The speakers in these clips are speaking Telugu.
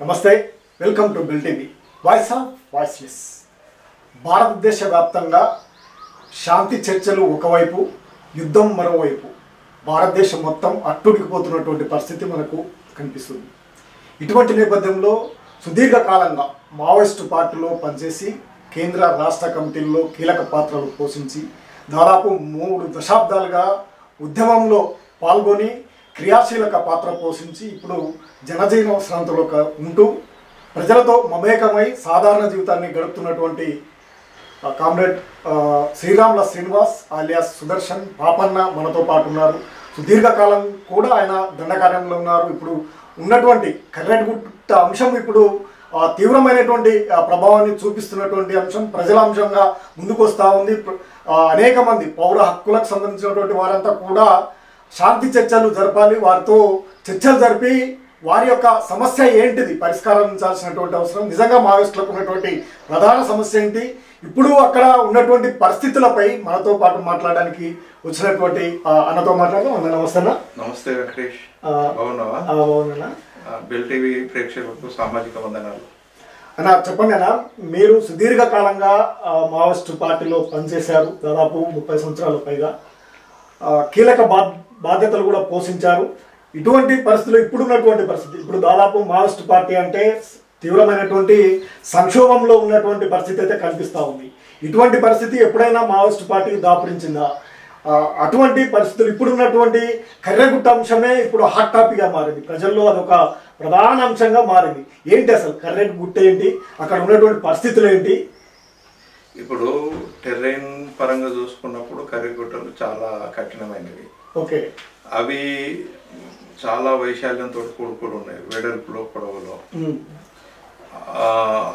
నమస్తే, welcome to bill TV voice of voiceless. భారతదేశ వ్యాప్తంగా శాంతి చర్చలు ఒకవైపు, యుద్ధం మరోవైపు భారతదేశం మొత్తం అట్టుడికిపోతున్నటువంటి పరిస్థితి మనకు కనిపిస్తుంది. ఇటువంటి నేపథ్యంలో సుదీర్ఘకాలంగా మావోయిస్టు పార్టీలో పనిచేసి కేంద్ర రాష్ట్ర కమిటీల్లో కీలక పాత్రలు పోషించి దాదాపు 3 దశాబ్దాలుగా ఉద్యమంలో పాల్గొని క్రియాశీలక పాత్ర పోషించి ఇప్పుడు జనజీవన శ్రాంతిలో ఉంటూ ప్రజలతో మమేకమై సాధారణ జీవితాన్ని గడుపుతున్నటువంటి కామ్రేడ్ శ్రీరాముల శ్రీనివాస్ ఆలియాస్ సుదర్శన్ పాపన్న మనతో పాటు ఉన్నారు. సుదీర్ఘకాలం కూడా ఆయన దండకార్యంలో ఉన్నారు. ఇప్పుడు ఉన్నటువంటి కర్రెడ్గుట్ట అంశం ఇప్పుడు తీవ్రమైనటువంటి ప్రభావాన్ని చూపిస్తున్నటువంటి అంశం, ప్రజల అంశంగా ముందుకు వస్తూ ఉంది. అనేక మంది పౌర హక్కులకు సంబంధించినటువంటి వారంతా కూడా శాంతి చర్చలు జరపాలి, వారితో చర్చలు జరిపి వారి యొక్క సమస్య ఏంటిది పరిష్కరించాల్సినటువంటి అవసరం, నిజంగా మావోయిస్టులకు ఉన్నటువంటి ప్రధాన సమస్య ఏంటి, ఇప్పుడు అక్కడ ఉన్నటువంటి పరిస్థితులపై మనతో పాటు మాట్లాడడానికి వచ్చినటువంటి అన్నతో మాట్లాడదాం. అన్న నమస్తే. నమస్తే వెంకటేష్, బాగున్నా. బిల్ టీవీ ప్రేక్షకులకు సామాజిక వందనాలు. అన్న చెప్పండి అన్న, మీరు సుదీర్ఘకాలంగా మావోయిస్టు పార్టీలో పనిచేశారు, దాదాపు 30 సంవత్సరాల పైగా కీలక బాధ్యతలు కూడా పోషించారు. ఇటువంటి పరిస్థితులు ఇప్పుడున్నటువంటి పరిస్థితి, ఇప్పుడు దాదాపు మావోయిస్టు పార్టీ అంటే తీవ్రమైనటువంటి సంక్షోభంలో ఉన్నటువంటి పరిస్థితి అయితే కనిపిస్తూ ఉంది. ఇటువంటి పరిస్థితి ఎప్పుడైనా మావోయిస్టు పార్టీకి దాపురించిందా? అటువంటి పరిస్థితులు ఇప్పుడున్నటువంటి కర్రెగుట్ట అంశమే ఇప్పుడు హాట్ టాపిక్గా మారింది, ప్రజల్లో అదొక ప్రధాన అంశంగా మారింది. ఏంటి అసలు కర్రెగుట్ట ఏంటి, అక్కడ ఉన్నటువంటి పరిస్థితులు ఏంటి? ఇప్పుడు టెర్రైన్ పరంగా చూసుకున్నప్పుడు కర్రెగుట్టలు చాలా కఠినమైనవి. ఓకే, అవి చాలా వైశాల్యంతో కూడుకుని ఉన్నాయి, వెడల్పులో పొడవులో.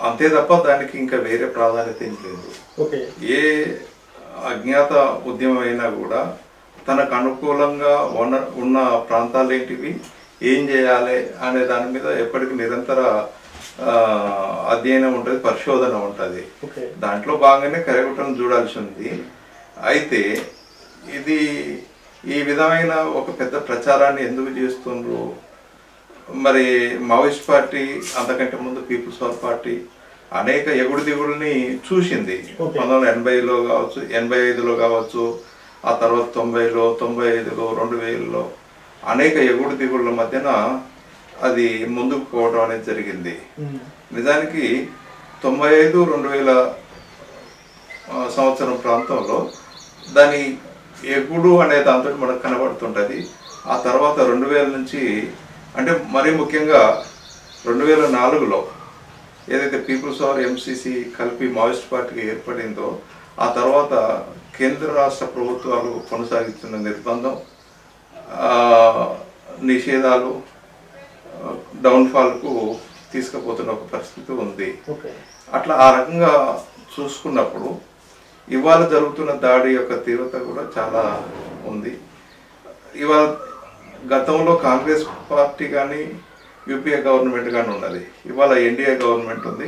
అంతే తప్ప దానికి ఇంకా వేరే ప్రాధాన్యత ఏం లేదు. ఏ అజ్ఞాత ఉద్యమం అయినా కూడా తనకు అనుకూలంగా ఉన్న ప్రాంతాలు ఏంటివి, ఏం చేయాలి అనే దాని మీద ఎప్పటికీ నిరంతర అధ్యయనం ఉంటుంది, పరిశోధన ఉంటుంది. దాంట్లో భాగంగానే కర్రెగుట్టను చూడాల్సి ఉంది. అయితే ఇది ఈ విధమైన ఒక పెద్ద ప్రచారాన్ని ఎందుకు చేస్తుండ్రు? మరి మావోయిస్ట్ పార్టీ అంతకంటే ముందు పీపుల్స్ వార్ పార్టీ అనేక ఎగుడు దిగుడుని చూసింది. 1980లో కావచ్చు, 85లో కావచ్చు, ఆ తర్వాత 90లో, 95లో, 2000లో అనేక ఎగుడు దిగుళ్ళ మధ్యన అది ముందుకు పోవడం అనేది జరిగింది. నిజానికి 95-2000 సంవత్సరం ప్రాంతంలో దాని ఎగుడు అనే దాంతో మనకు కనబడుతుంటుంది. ఆ తర్వాత 2000 నుంచి, అంటే మరీ ముఖ్యంగా 2004లో ఏదైతే పీపుల్స్ వార్ ఎంసీసీ కలిపి మావోయిస్ట్ పార్టీకి ఏర్పడిందో, ఆ తర్వాత కేంద్ర రాష్ట్ర ప్రభుత్వాలు కొనసాగిస్తున్న నిర్బంధం, నిషేధాలు డౌన్ఫాల్కు తీసుకుపోతున్న ఒక పరిస్థితి ఉంది. అట్లా ఆ రకంగా చూసుకున్నప్పుడు ఇవాళ జరుగుతున్న దాడి యొక్క తీవ్రత కూడా చాలా ఉంది. ఇవాళ గతంలో కాంగ్రెస్ పార్టీ కానీ యూపీఏ గవర్నమెంట్ కానీ ఉన్నది, ఇవాళ ఎన్డీఏ గవర్నమెంట్ ఉంది.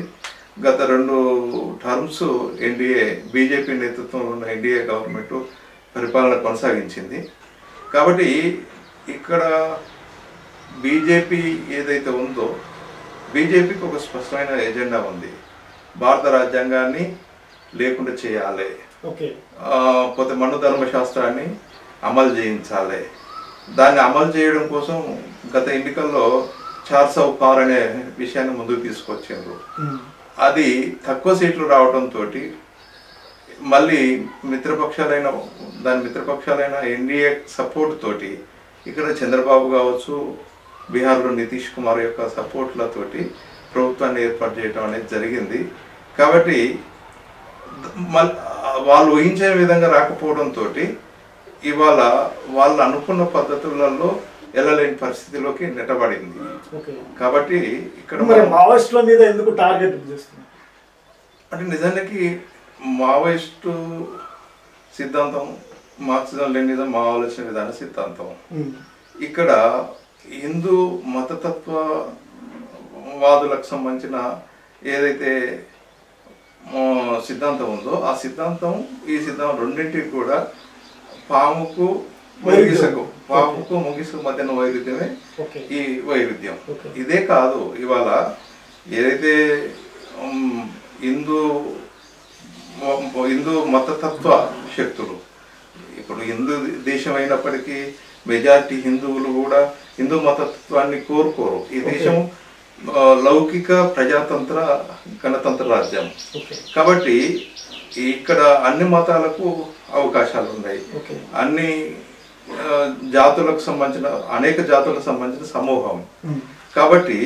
గత 2 టర్మ్స్ ఎన్డీఏ బీజేపీ నేతృత్వంలో ఉన్న ఎన్డీఏ గవర్నమెంట్ పరిపాలన కొనసాగించింది. కాబట్టి ఇక్కడ బీజేపీ ఏదైతే ఉందో, బీజేపీకి ఒక స్పష్టమైన ఎజెండా ఉంది. భారత రాజ్యాంగాన్ని లేకుండా చేయాలి, పోతే మను ధర్మశాస్త్రాన్ని అమలు చేయించాలి. దాన్ని అమలు చేయడం కోసం గత ఎన్నికల్లో 400 అనే విషయాన్ని ముందుకు తీసుకొచ్చారు. అది తక్కువ సీట్లు రావడంతో మళ్ళీ మిత్రపక్షాలైన ఎన్డీఏ సపోర్ట్ తోటి ఇక్కడ చంద్రబాబు కావచ్చు, బీహార్లో నితీష్ కుమార్ యొక్క సపోర్ట్లతోటి ప్రభుత్వాన్ని ఏర్పాటు చేయడం అనేది జరిగింది. కాబట్టి వాళ్ళు ఊహించే విధంగా రాకపోవడంతో ఇవాళ వాళ్ళు అనుకున్న పద్ధతులలో వెళ్ళలేని పరిస్థితిలోకి నెట్టబడింది. కాబట్టి ఇక్కడ మావోయిస్టుల మీద ఎందుకు టార్గెట్ చేస్తున్నారు అంటే, నిజానికి మావోయిస్టు సిద్ధాంతం మార్క్సిజం లెనినిజం మావోయిస్ట్ విధాన సిద్ధాంతం. ఇక్కడ హిందూ మతతత్వవాదులకు సంబంధించిన ఏదైతే సిద్ధాంతం ఉందో, ఆ సిద్ధాంతం ఈ సిద్ధాంతం రెండింటికి కూడా పాముకు వాముకు ముంగిసు మధ్యన వైరుధ్యమే ఈ వైరుధ్యం. ఇదే కాదు, ఇవాళ ఏదైతే హిందూ మతతత్వ శక్తులు, ఇప్పుడు హిందూ దేశం అయినప్పటికీ మెజారిటీ హిందువులు కూడా హిందూ మతతత్వాన్ని కోరుకోరు. ఈ దేశం లౌకిక ప్రజాతంత్ర గణతంత్ర రాజ్యం కాబట్టి ఇక్కడ అన్ని మతాలకు అవకాశాలు ఉన్నాయి. అన్ని జాతులకు సంబంధించిన అనేక జాతులకు సంబంధించిన సమూహం కాబట్టి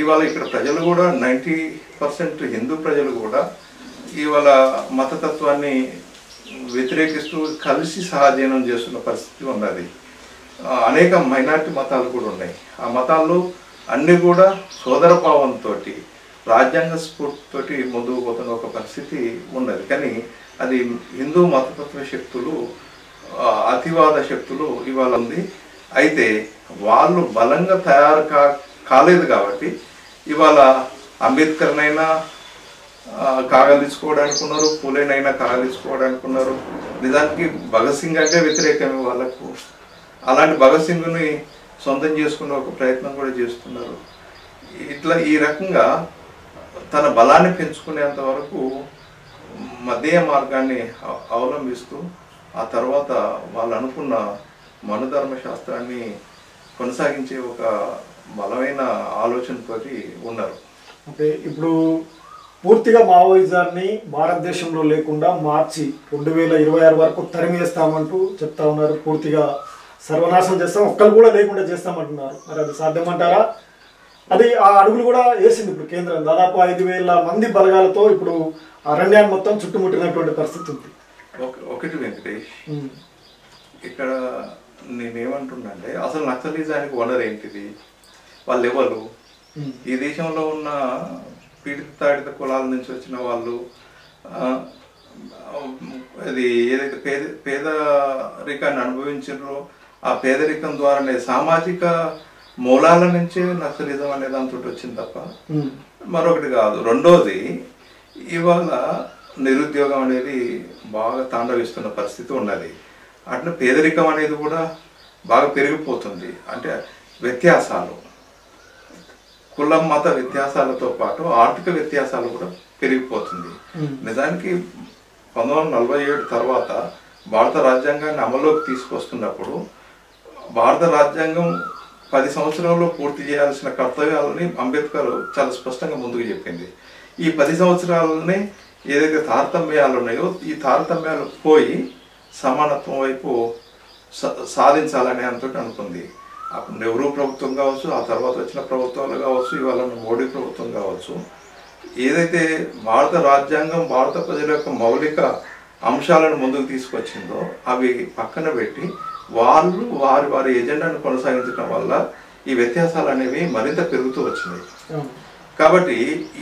ఇవాళ ఇక్కడ ప్రజలు కూడా 90% హిందూ ప్రజలు కూడా ఇవాళ మతతత్వాన్ని వ్యతిరేకిస్తూ కలిసి సహజీవనం చేస్తున్న పరిస్థితి ఉన్నది. అనేక మైనారిటీ మతాలు కూడా ఉన్నాయి. ఆ మతాల్లో అన్నీ కూడా సోదరభావంతో రాజ్యాంగ స్ఫూర్తితోటి ముందుకు పోతున్న ఒక పరిస్థితి ఉన్నది. కానీ అది హిందూ మతతత్వ శక్తులు అతివాద శక్తులు ఇవాళ ఉంది. అయితే వాళ్ళు బలంగా తయారు కాలేదు కాబట్టి ఇవాళ అంబేద్కర్నైనా కాగలించుకోవడానికి ఉన్నారు, పూలేనైనా కాగలించుకోవడానికి ఉన్నారు. నిజానికి భగత్ సింగ్ అంటే వ్యతిరేకమే వాళ్ళకు. అలాంటి భగత్ సింగ్ని సొంతం చేసుకునే ఒక ప్రయత్నం కూడా చేస్తున్నారు. ఇట్లా ఈ రకంగా తన బలాన్ని పెంచుకునేంత వరకు మధ్య మార్గాన్ని అవలంబిస్తూ ఆ తర్వాత వాళ్ళు అనుకున్న మనుధర్మ శాస్త్రాన్ని కొనసాగించే ఒక బలమైన ఆలోచనతో ఉన్నారు. అంటే ఇప్పుడు పూర్తిగా మావోయిజాన్ని భారతదేశంలో లేకుండా మార్చి 2026 వరకు తరిమేస్తామంటూ చెప్తా ఉన్నారు. పూర్తిగా సర్వనాశనం చేస్తాం, ఒక్కరు కూడా లేకుండా చేస్తామంటున్నారు. మరి అది సాధ్యమంటారా? అది ఆ అడుగులు కూడా వేసింది ఇప్పుడు కేంద్రం. దాదాపు 5,000 మంది బలగాలతో ఇప్పుడు అరణ్యాన్ని మొత్తం చుట్టుముట్టినటువంటి పరిస్థితి ఉంది. ఒకటి వెంకటేష్, ఇక్కడ నేనేమంటున్నా అంటే అసలు నక్సలిజానికి వనరు ఏంటిది? వాళ్ళు ఎవరు? ఈ దేశంలో ఉన్న పీడితాడిత కులాల నుంచి వచ్చిన వాళ్ళు, అది ఏదైతే పేదరికాన్ని అనుభవించారో ఆ పేదరికం ద్వారానే సామాజిక మూలాల నుంచే నక్సలిజం అనే దాంతో వచ్చింది తప్ప మరొకటి కాదు. రెండోది, ఇవాళ నిరుద్యోగం అనేది బాగా తాండవిస్తున్న పరిస్థితి ఉన్నది. అట్లా పేదరికం అనేది కూడా బాగా పెరిగిపోతుంది. అంటే వ్యత్యాసాలు, కులం మత వ్యత్యాసాలతో పాటు ఆర్థిక వ్యత్యాసాలు కూడా పెరిగిపోతుంది. నిజానికి 1947 తర్వాత భారత రాజ్యాంగాన్ని అమల్లోకి తీసుకొస్తున్నప్పుడు భారత రాజ్యాంగం 10 సంవత్సరాల్లో పూర్తి చేయాల్సిన కర్తవ్యాలని అంబేద్కర్ చాలా స్పష్టంగా ముందుకు చెప్పింది. ఈ 10 సంవత్సరాలని ఏదైతే తారతమ్యాలు ఉన్నాయో ఈ తారతమ్యాలు పోయి సమానత్వం వైపు సాధించాలని అంతటి అనుకుంది. అప్పుడు నెహ్రూ ప్రభుత్వం కావచ్చు, ఆ తర్వాత వచ్చిన ప్రభుత్వాలు కావచ్చు, ఇవాళ మోడీ ప్రభుత్వం కావచ్చు, ఏదైతే భారత రాజ్యాంగం భారత ప్రజల యొక్క మౌలిక అంశాలను ముందుకు తీసుకొచ్చిందో అవి పక్కన పెట్టి వాళ్ళు వారి ఎజెండాను కొనసాగించడం వల్ల ఈ వ్యత్యాసాలు అనేవి మరింత పెరుగుతూ వచ్చినాయి. కాబట్టి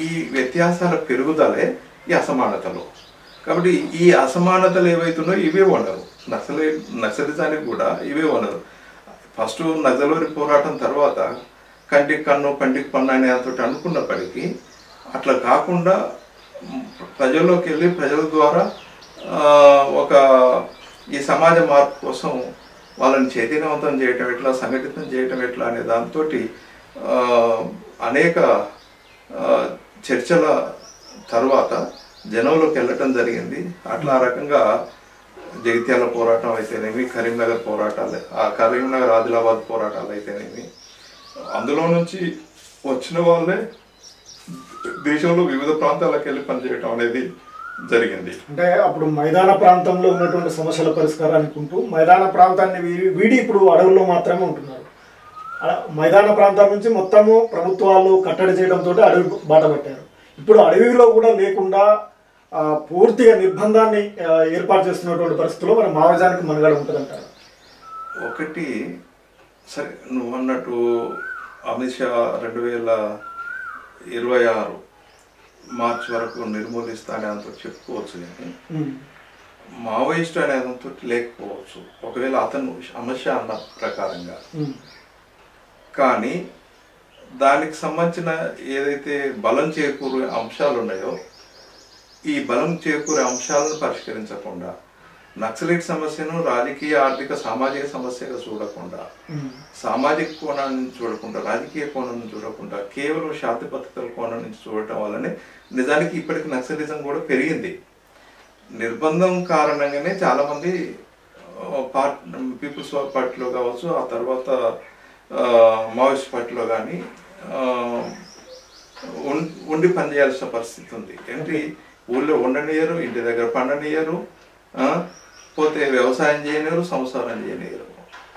ఈ వ్యత్యాసాల పెరుగుదలే ఈ అసమానతలు. కాబట్టి ఈ అసమానతలు ఏవైతున్నాయో ఇవే ఉండరు. నక్సలిజానికి కూడా ఇవే ఉండరు. ఫస్ట్ నక్సలరీ పోరాటం తర్వాత కంటికి కన్ను పంటికి పన్ను అనే అంతటి అనుకున్నప్పటికీ అట్లా కాకుండా ప్రజల్లోకి వెళ్ళి ప్రజల ద్వారా ఒక ఈ సమాజ మార్పు కోసం వాళ్ళని చైతన్యవంతం చేయటం ఎట్లా, సంఘటితం చేయటం ఎట్లా అనే దాంతో అనేక చర్చల తర్వాత జనంలోకి వెళ్ళటం జరిగింది. అట్లా ఆ రకంగా జగిత్యాల పోరాటం అయితేనేమి, కరీంనగర్ పోరాటాలు, ఆ కరీంనగర్ ఆదిలాబాద్ పోరాటాలు అయితేనేమి, అందులో నుంచి వచ్చిన వాళ్ళే దేశంలో వివిధ ప్రాంతాలకు వెళ్ళి పనిచేయటం అనేది జరిగింది. అంటే అప్పుడు మైదాన ప్రాంతంలో ఉన్నటువంటి సమస్యల పరిష్కారానికి ఉంటూ మైదాన ప్రాంతాన్ని వీడి ఇప్పుడు అడవుల్లో మాత్రమే ఉంటున్నారు. మైదాన ప్రాంతాల నుంచి మొత్తము ప్రభుత్వాలు కట్టడి చేయడంతో అడవి బాట పట్టారు. ఇప్పుడు అడవిలో కూడా లేకుండా పూర్తిగా నిర్బంధాన్ని ఏర్పాటు చేస్తున్నటువంటి పరిస్థితుల్లో మన మావోయిజానికి మనుగడ ఉంటుందంటారు. ఒకటి సరే, నువ్వు అన్నట్టు అమిత్ షా 2026 మార్చి వరకు నిర్మూలిస్తా అనే అంత చెప్పుకోవచ్చు, కానీ మావోయిస్టు అనే అంత లేకపోవచ్చు ఒకవేళ అతను అమిత్ షా అన్న ప్రకారంగా. కానీ దానికి సంబంధించిన ఏదైతే బలం చేకూరే అంశాలు ఉన్నాయో ఈ బలం చేకూరే అంశాలను పరిష్కరించకుండా నక్సలైట్ సమస్యను రాజకీయ ఆర్థిక సామాజిక సమస్యగా చూడకుండా, సామాజిక కోణం నుంచి చూడకుండా, రాజకీయ కోణం నుంచి చూడకుండా కేవలం శాంతి భద్రతల కోణం నుంచి చూడటం వల్లనే నిజానికి ఇప్పటికి నక్సలిజం కూడా పెరిగింది. నిర్బంధం కారణంగానే చాలామంది పీపుల్స్ పార్టీలో కావచ్చు, ఆ తర్వాత మావోయిస్ట్ పార్టీలో కానీ ఉండి పనిచేయాల్సిన పరిస్థితి ఉంది. ఏంటి, ఊళ్ళో ఉండనియరు, ఇంటి దగ్గర పండనియరు, పోతే వ్యవసాయం చేయనియరు, సంసారం చేయనియరు.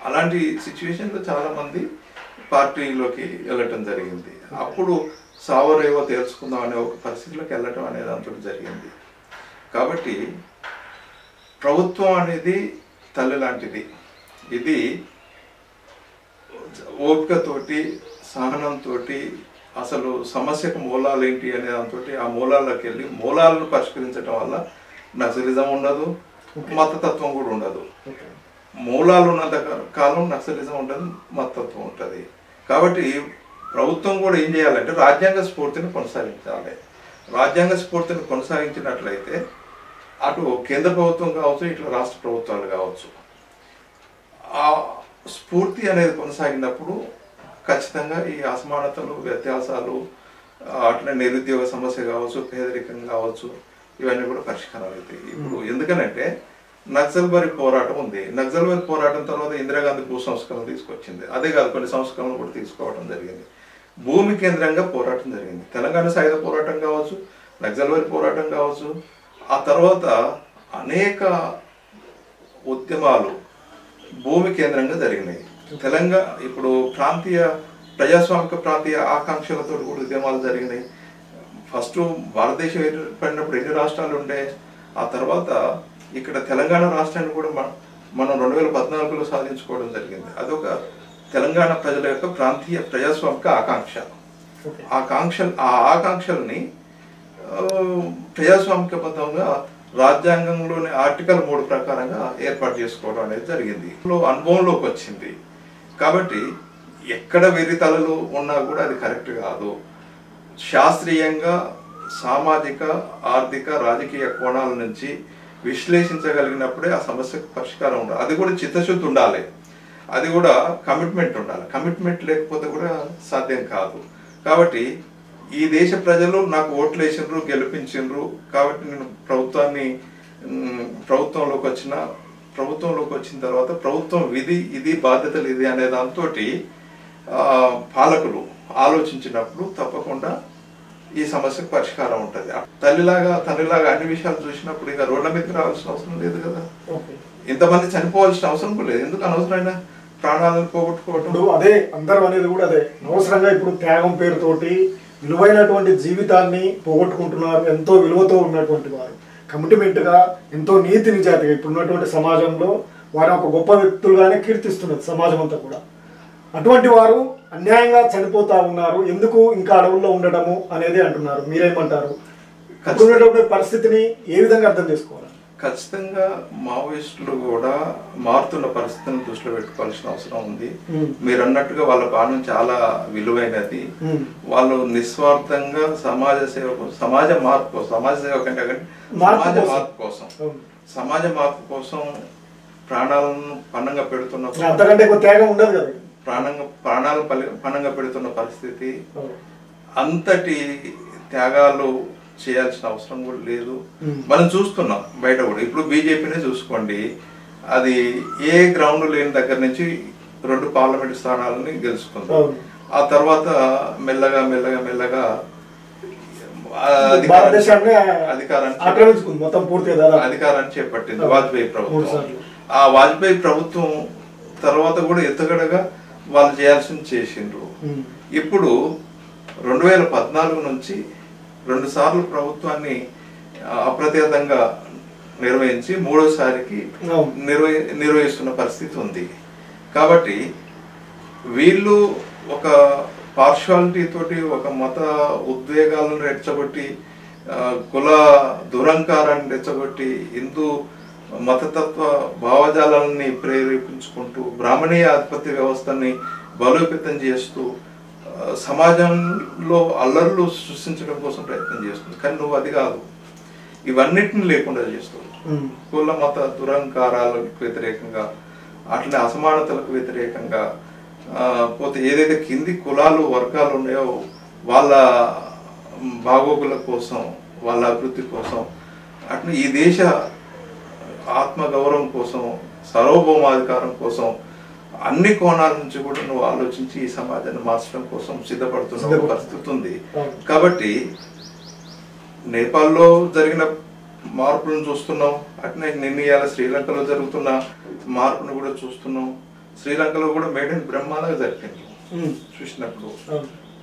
అలాంటి సిచ్యువేషన్లో చాలామంది పార్టీలోకి వెళ్ళటం జరిగింది. అప్పుడు సావరేవో తెలుసుకుందాం అనే ఒక పరిస్థితిలోకి వెళ్ళటం అనేది అంతా జరిగింది. కాబట్టి ప్రభుత్వం అనేది తల్లి లాంటిది. ఇది ఓపికతోటి, సహనంతో అసలు సమస్యకు మూలాలు ఏంటి అనే దాంతో ఆ మూలాల్లోకి వెళ్ళి మూలాలను పరిష్కరించడం వల్ల నక్సలిజం ఉండదు, మతతత్వం కూడా ఉండదు. మూలాలు ఉన్నంత కాలం నక్సలిజం ఉండదు, మతతత్వం ఉంటుంది. కాబట్టి ప్రభుత్వం కూడా ఏం చేయాలంటే రాజ్యాంగ స్ఫూర్తిని కొనసాగించాలి. రాజ్యాంగ స్ఫూర్తిని కొనసాగించినట్లయితే అటు కేంద్ర ప్రభుత్వం కావచ్చు, ఇట్లా రాష్ట్ర ప్రభుత్వాలు కావచ్చు, ఆ స్ఫూర్తి అనేది కొనసాగినప్పుడు ఖచ్చితంగా ఈ అసమానతలు, వ్యత్యాసాలు, అట్లనే నిరుద్యోగ సమస్య కావచ్చు, పేదరికం కావచ్చు, ఇవన్నీ కూడా పరిష్కారం అవుతాయి. ఇప్పుడు ఎందుకనంటే నక్సల్బరీ పోరాటం ఉంది. నక్సల్బరీ పోరాటం తర్వాత ఇందిరాగాంధీ భూ సంస్కరణ తీసుకొచ్చింది. అదే కాదు, కొన్ని సంస్కరణలు కూడా తీసుకోవడం జరిగింది. భూమి కేంద్రంగా పోరాటం జరిగింది. తెలంగాణ సాయుధ పోరాటం కావచ్చు, నక్సల్బరీ పోరాటం కావచ్చు, ఆ తర్వాత అనేక ఉద్యమాలు భూమి కేంద్రంగా జరిగినాయి. తెలంగాణ ఇప్పుడు ప్రజాస్వామిక ప్రాంతీయ ఆకాంక్షలతో కూడా ఉద్యమాలు జరిగినాయి. ఫస్ట్ భారతదేశం ఏర్పడినప్పుడు ఎన్ని రాష్ట్రాలు ఉండే, ఆ తర్వాత ఇక్కడ తెలంగాణ రాష్ట్రాన్ని కూడా మనం 2014లో సాధించుకోవడం జరిగింది. అదొక తెలంగాణ ప్రజల యొక్క ప్రాంతీయ ప్రజాస్వామిక ఆకాంక్ష. ఆ ఆకాంక్షల్ని ప్రజాస్వామికబద్ధంగా రాజ్యాంగంలోని ఆర్టికల్ 3 ప్రకారంగా ఏర్పాటు చేసుకోవడం అనేది జరిగింది. అనుభవంలోకి వచ్చింది. కాబట్టి ఎక్కడ వెర్రితలలు ఉన్నా కూడా అది కరెక్ట్ కాదు. శాస్త్రీయంగా సామాజిక, ఆర్థిక, రాజకీయ కోణాల నుంచి విశ్లేషించగలిగినప్పుడే ఆ సమస్యకు పరిష్కారం ఉండాలి. అది కూడా చిత్తశుద్ధి ఉండాలి, అది కూడా కమిట్మెంట్ ఉండాలి. కమిట్మెంట్ లేకపోతే కూడా సాధ్యం కాదు. కాబట్టి ఈ దేశ ప్రజలు నాకు ఓట్లు వేసిండ్రు, గెలిపించిండ్రు, కాబట్టి నేను ప్రభుత్వంలోకి వచ్చిన తర్వాత ప్రభుత్వం విధి ఇది, బాధ్యతలు ఇది అనే దాంతో పాలకులు ఆలోచించినప్పుడు తప్పకుండా ఈ సమస్యకు పరిష్కారం ఉంటుంది. తల్లిలాగా అన్ని విషయాలు చూసినప్పుడు ఇక రోడ్ల మీదకి రావాల్సిన అవసరం లేదు కదా, ఇంతమంది చనిపోవాల్సిన అవసరం కూడా లేదు. ఎందుకు అనవసరమైన ప్రాణాలను పోగొట్టుకోవడం? అదే అందరూ అనేది కూడా అదే. అనవసరంగా ఇప్పుడు త్యాగం పేరుతోటి విలువైనటువంటి జీవితాన్ని పోగొట్టుకుంటున్నారు. ఎంతో విలువతో ఉన్నటువంటి వారు, కమిట్మెంట్గా, ఎంతో నీతి నిజాయితీగా ఇప్పుడున్నటువంటి సమాజంలో వారు ఒక గొప్ప వ్యక్తులుగానే కీర్తిస్తున్నది సమాజం అంతా కూడా. అటువంటి వారు అన్యాయంగా చనిపోతా ఉన్నారు. ఎందుకు ఇంకా అడవుల్లో ఉండటము అనేది అంటున్నారు. మీరేమంటారు? ఉన్నటువంటి పరిస్థితిని ఏ విధంగా అర్థం చేసుకోవాలి? ఖచ్చితంగా మావోయిస్టులు కూడా మారుతున్న పరిస్థితిని దృష్టిలో పెట్టుకోవాల్సిన అవసరం ఉంది. మీరు అన్నట్టుగా వాళ్ళ బాణం చాలా విలువైనది. వాళ్ళు నిస్వార్థంగా సమాజ మార్పు కోసం ప్రాణాలను పణంగా పెడుతున్న, అంతకంటే త్యాగం ఉండదు కదా, ప్రాణాలు పణంగా పెడుతున్న పరిస్థితి. అంతటి త్యాగాలు చేయాల్సిన అవసరం కూడా లేదు. మనం చూస్తున్నాం బయట కూడా. ఇప్పుడు బీజేపీనే చూసుకోండి, అది ఏ గ్రౌండ్ లేని దగ్గర నుంచి 2 పార్లమెంట్ స్థానాలని గెలుచుకుంది. ఆ తర్వాత మెల్లగా అధికారాన్ని చేపట్టింది వాజ్పేయి ప్రభుత్వం. ఆ వాజ్పేయి ప్రభుత్వం తర్వాత కూడా ఎత్తుగడగా వాళ్ళు చేయాల్సింది చేసిండ్రు. ఇప్పుడు 2014 నుంచి 2 సార్లు ప్రభుత్వాన్ని అప్రతిహతంగా నిర్వహించి 3వసారికి నిర్వహిస్తున్న పరిస్థితి ఉంది. కాబట్టి వీళ్ళు ఒక పార్షాలిటీ తోటి, ఒక మత ఉద్వేగాలను రెచ్చగొట్టి, కుల దురంకారాన్ని రెచ్చగొట్టి, హిందూ మతతత్వ భావజాలాలని ప్రేరేపించుకుంటూ, బ్రాహ్మణీయ ఆధిపత్య వ్యవస్థని బలోపేతం చేస్తూ సమాజంలో అల్లర్లు సృష్టించడం కోసం ప్రయత్నం చేస్తుంది. కానీ నువ్వు అది కాదు. ఇవన్నిటిని లేకుండా చేస్తుంది. కుల మత దురహంకారాలకు వ్యతిరేకంగా, అట్లనే అసమానతలకు వ్యతిరేకంగా, పోతే ఏదైతే కింది కులాలు వర్గాలు ఉన్నాయో వాళ్ళ బాగోగుల కోసం, వాళ్ళ అభివృద్ధి కోసం, అట్లా ఈ దేశ ఆత్మగౌరవం కోసం, సార్వభౌమాధికారం కోసం అన్ని కోణాల నుంచి కూడా నువ్వు ఆలోచించి ఈ సమాజాన్ని మార్చడం కోసం సిద్ధపడుతున్న పరిస్థితి ఉంది. కాబట్టి నేపాల్లో జరిగిన మార్పులను చూస్తున్నాం, అట్నే నిన్న శ్రీలంకలో జరుగుతున్న మార్పును కూడా చూస్తున్నాం. శ్రీలంకలో కూడా మేడ్ ఇన్ బ్రహ్మాండంగా జరిగింది చూసినప్పుడు.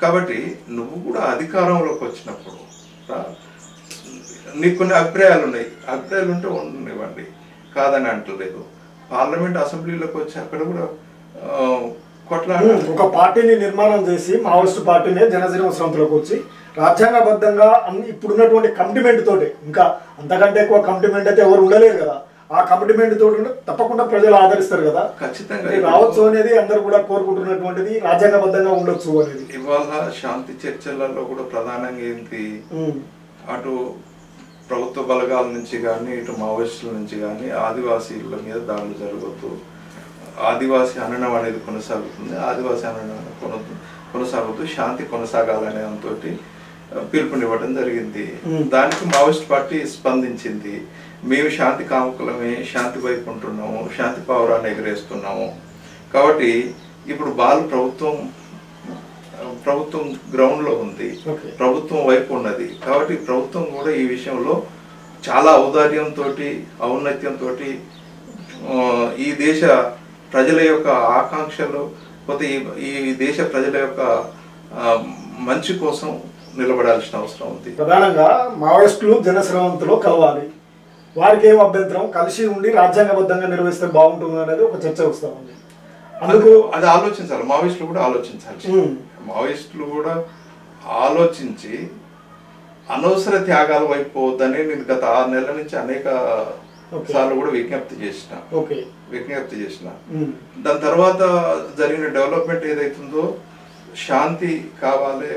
కాబట్టి నువ్వు కూడా అధికారంలోకి వచ్చినప్పుడు నీకు కొన్ని అభిప్రాయాలు ఉన్నాయి, అభిప్రాయాలు ఉంటే ఉండనివ్వండి, కాదని అంటలేదు. పార్లమెంట్ అసెంబ్లీలోకి వచ్చి అక్కడ కూడా ఒక పార్టీని నిర్మాణం చేసి మావోయిస్ట్ పార్టీని జనజీవన స్రవంతిలోకి వచ్చి రాజ్యాంగబద్ధంగా ఇప్పుడున్నటువంటి కమిట్మెంట్ తోటి, ఇంకా అంతకంటే ఎక్కువ కమిట్మెంట్ అయితే ఎవరు ఉండలేరు కదా, ఆ కమిట్మెంట్ తోటి తప్పకుండా ప్రజలు ఆదరిస్తారు కదా, ఖచ్చితంగా రావచ్చు అనేది అందరూ కూడా కోరుకుంటున్నటువంటిది, రాజ్యాంగబద్ధంగా ఉండొచ్చు అనేది. ఇవాళ శాంతి చర్చలలో కూడా ప్రధానంగా ఏంటి, అటు ప్రభుత్వ బలగాల నుంచి కానీ ఇటు మావోయిస్టుల నుంచి కానీ ఆదివాసీల మీద దాడులు జరగవద్దు, ఆదివాసీ హననం అనేది కొనసాగుతుంది, ఆదివాసీ హననం కొనసాగుతూ శాంతి కొనసాగాలనే దాంతో పిలుపునివ్వడం జరిగింది. దానికి మావోయిస్ట్ పార్టీ స్పందించింది. మేము శాంతి కాముకులమే, శాంతి వైపు ఉంటున్నాము, శాంతి పావురాన్ని ఎగరేస్తున్నాము. కాబట్టి ఇప్పుడు ప్రభుత్వం గ్రౌండ్ లో ఉంది, ప్రభుత్వం వైపు ఉన్నది. కాబట్టి ప్రభుత్వం కూడా ఈ విషయంలో చాలా ఔదార్యంతో, ఔన్నత్యంతో ఈ దేశ ప్రజల యొక్క ఆకాంక్షలు, పోతే ఈ దేశ ప్రజల యొక్క మంచి కోసం నిలబడాల్సిన అవసరం ఉంది. ప్రధానంగా మావోయిస్టులు జనస్రవంతిలో కలవాలి, వారికి ఏం అభ్యంతరం, కలిసి ఉండి రాజ్యాంగబద్ధంగా నిర్వహిస్తే బాగుంటుంది అనేది ఒక చర్చ వస్తా ఉంది. అందుకు అది ఆలోచించాలి, మావోయిస్టులు కూడా ఆలోచించాలి. మావోయిస్టులు కూడా ఆలోచించి అనవసర త్యాగాల వైపు పోవద్దని నేను గత 6 నెలల నుంచి అనేక సార్లు కూడా విజ్ఞప్తి చేసిన. దాని తర్వాత జరిగిన డెవలప్మెంట్ ఏదైతుందో, శాంతి కావాలి,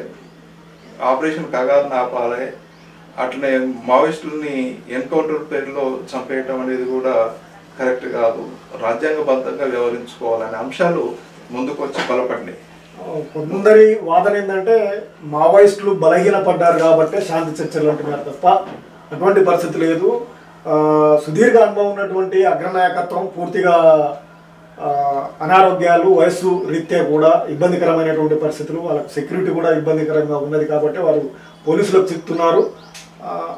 ఆపరేషన్ కాగాలని ఆపాలి, అట్లనే మావోయిస్టులని ఎన్కౌంటర్ పేరులో చంపేయటం అనేది కూడా కరెక్ట్ కాదు, రాజ్యాంగబద్ధంగా వ్యవహరించుకోవాలనే అంశాలు ముందుకు వచ్చి బలపడినాయి. కొందరి వాదన ఏంటంటే మావోయిస్టులు బలహీనపడ్డారు కాబట్టి శాంతి చర్చలు అంటున్నారు తప్ప అటువంటి పరిస్థితి లేదు. సుదీర్ఘ అనుభవం ఉన్నటువంటి అగ్రనాయకత్వం పూర్తిగా అనారోగ్యాలు, వయస్సు రీత్యా కూడా ఇబ్బందికరమైనటువంటి పరిస్థితులు, వాళ్ళకి సెక్యూరిటీ కూడా ఇబ్బందికరంగా ఉన్నది కాబట్టి వారు పోలీసులకు చిక్కుతున్నారు,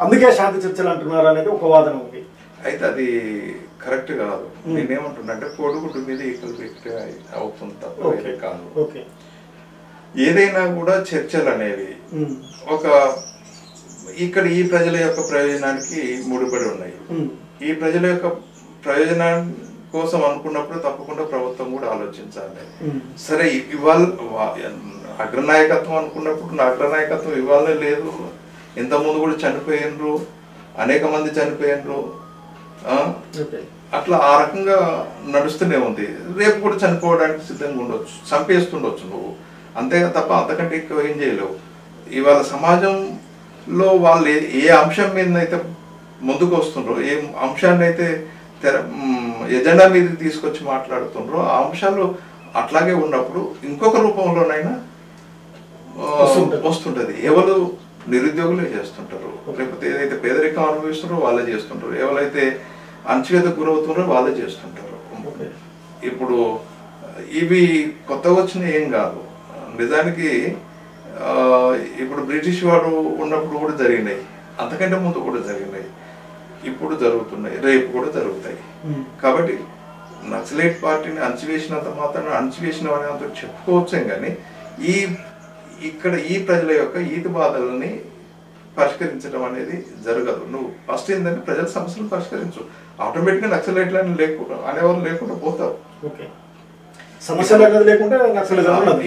అందుకే శాంతి చర్చలు అంటున్నారు అనేది ఒక వాదన ఉంది. అయితే అది కరెక్ట్ కాదు. నేనేమంటున్నా అంటే కోడిగుడ్డు మీద ఈక్వల్ అవుతుంది తప్ప కాదు. ఏదైనా కూడా చర్చలు అనేవి ఇక్కడ ఈ ప్రజల యొక్క ప్రయోజనానికి ముడిపడి ఉన్నాయి. ఈ ప్రజల యొక్క ప్రయోజనం కోసం అనుకున్నప్పుడు తప్పకుండా ప్రభుత్వం కూడా ఆలోచించాలి. సరే ఇవాళ అగ్రనాయకత్వం అనుకున్నప్పుడు నా అగ్రనాయకత్వం ఇవాళనే లేదు, ఇంతకుముందు కూడా చనిపోయినరు, అనేక మంది చనిపోయినరు, అట్లా ఆ రకంగా నడుస్తూనే ఉంది. రేపు కూడా చనిపోవడానికి సిద్ధంగా ఉండొచ్చు, చంపేస్తుండొచ్చు నువ్వు, అంతే తప్ప అంతకంటే ఎక్కువ ఏం చేయలేవు. ఇవాళ సమాజంలో వాళ్ళు ఏ అంశం మీద అయితే ముందుకు వస్తుండ్రో, ఏ అంశాన్ని అయితే ఎజెండా మీద తీసుకొచ్చి మాట్లాడుతుండ్రో, ఆ అంశాలు అట్లాగే ఉన్నప్పుడు ఇంకొక రూపంలోనైనా వస్తుంటది. ఎవరు నిరుద్యోగులే చేస్తుంటారు, లేకపోతే ఏదైతే పేదరికం అనుభవిస్తున్నారో వాళ్ళే చేస్తుంటారు, ఎవరైతే అణచివేతకు గురవుతున్నారో వాళ్ళే చేస్తుంటారు. ఇప్పుడు ఇవి కొత్తగా వచ్చిన ఏం కాదు. నిజానికి ఇప్పుడు బ్రిటిష్ వాడు ఉన్నప్పుడు కూడా జరిగినాయి, అంతకంటే ముందు కూడా జరిగినాయి, ఇప్పుడు జరుగుతున్నాయి, రేపు కూడా జరుగుతాయి. కాబట్టి నక్సలైట్ పార్టీని అణచివేసినంత మాత్రం అణచివేసిన అంత చెప్పుకోవచ్చాం, కానీ ఇక్కడ ఈ ప్రజల యొక్క ఈతి బాధలని పరిష్కరించడం అనేది జరగదు. నువ్వు ఫస్ట్ ఏంటంటే ప్రజల సమస్యలు పరిష్కరించు, ఆటోమేటిక్గా నక్సలైట్లని అనేవాళ్ళు లేకుండా పోతావు.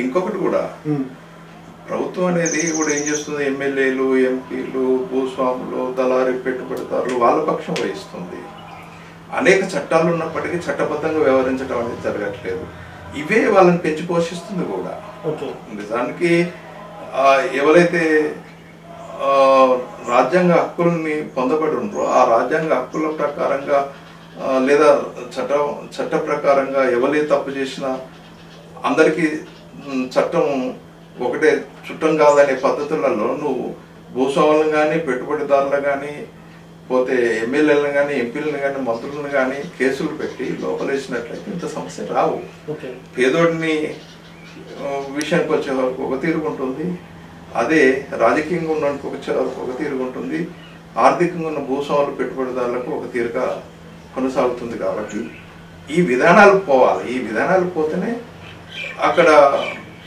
ఇంకొకటి కూడా ప్రభుత్వం అనేది కూడా ఏం చేస్తుంది, ఎమ్మెల్యేలు, ఎంపీలు, భూస్వాములు, దళారీ పెట్టుబడిదారులు వాళ్ళ పక్షం వహిస్తుంది. అనేక చట్టాలు ఉన్నప్పటికీ చట్టబద్ధంగా వ్యవహరించడం అనేది జరగట్లేదు. ఇవే వాళ్ళని పెంచి పోషిస్తుంది కూడా. నిజానికి ఎవరైతే రాజ్యాంగ హక్కుల్ని పొందబడి ఉండరు. ఆ రాజ్యాంగ హక్కుల ప్రకారంగా లేదా చట్ట ప్రకారంగా ఎవరే తప్పు చేసినా అందరికీ చట్టం ఒకటే చుట్టం కాదనే పద్ధతులలో నువ్వు భూస్వాములను కానీ పెట్టుబడిదారులను కానీ పోతే ఎమ్మెల్యేలను కానీ ఎంపీలను కానీ మంత్రులను కానీ కేసులు పెట్టి లోపలేసినట్లయితే ఇంత సమస్య రావు. పేదోడిని విషయానికి వచ్చే వరకు ఒక తీరుగా ఉంటుంది, అదే రాజకీయంగా ఉన్నందుకు వచ్చే వరకు ఒక తీరుగా ఉంటుంది, ఆర్థికంగా ఉన్న భూస్వాములు పెట్టుబడిదారులకు ఒక తీరుగా కొనసాగుతుంది. కాబట్టి ఈ విధానాలు పోవాలి. ఈ విధానాలు పోతేనే అక్కడ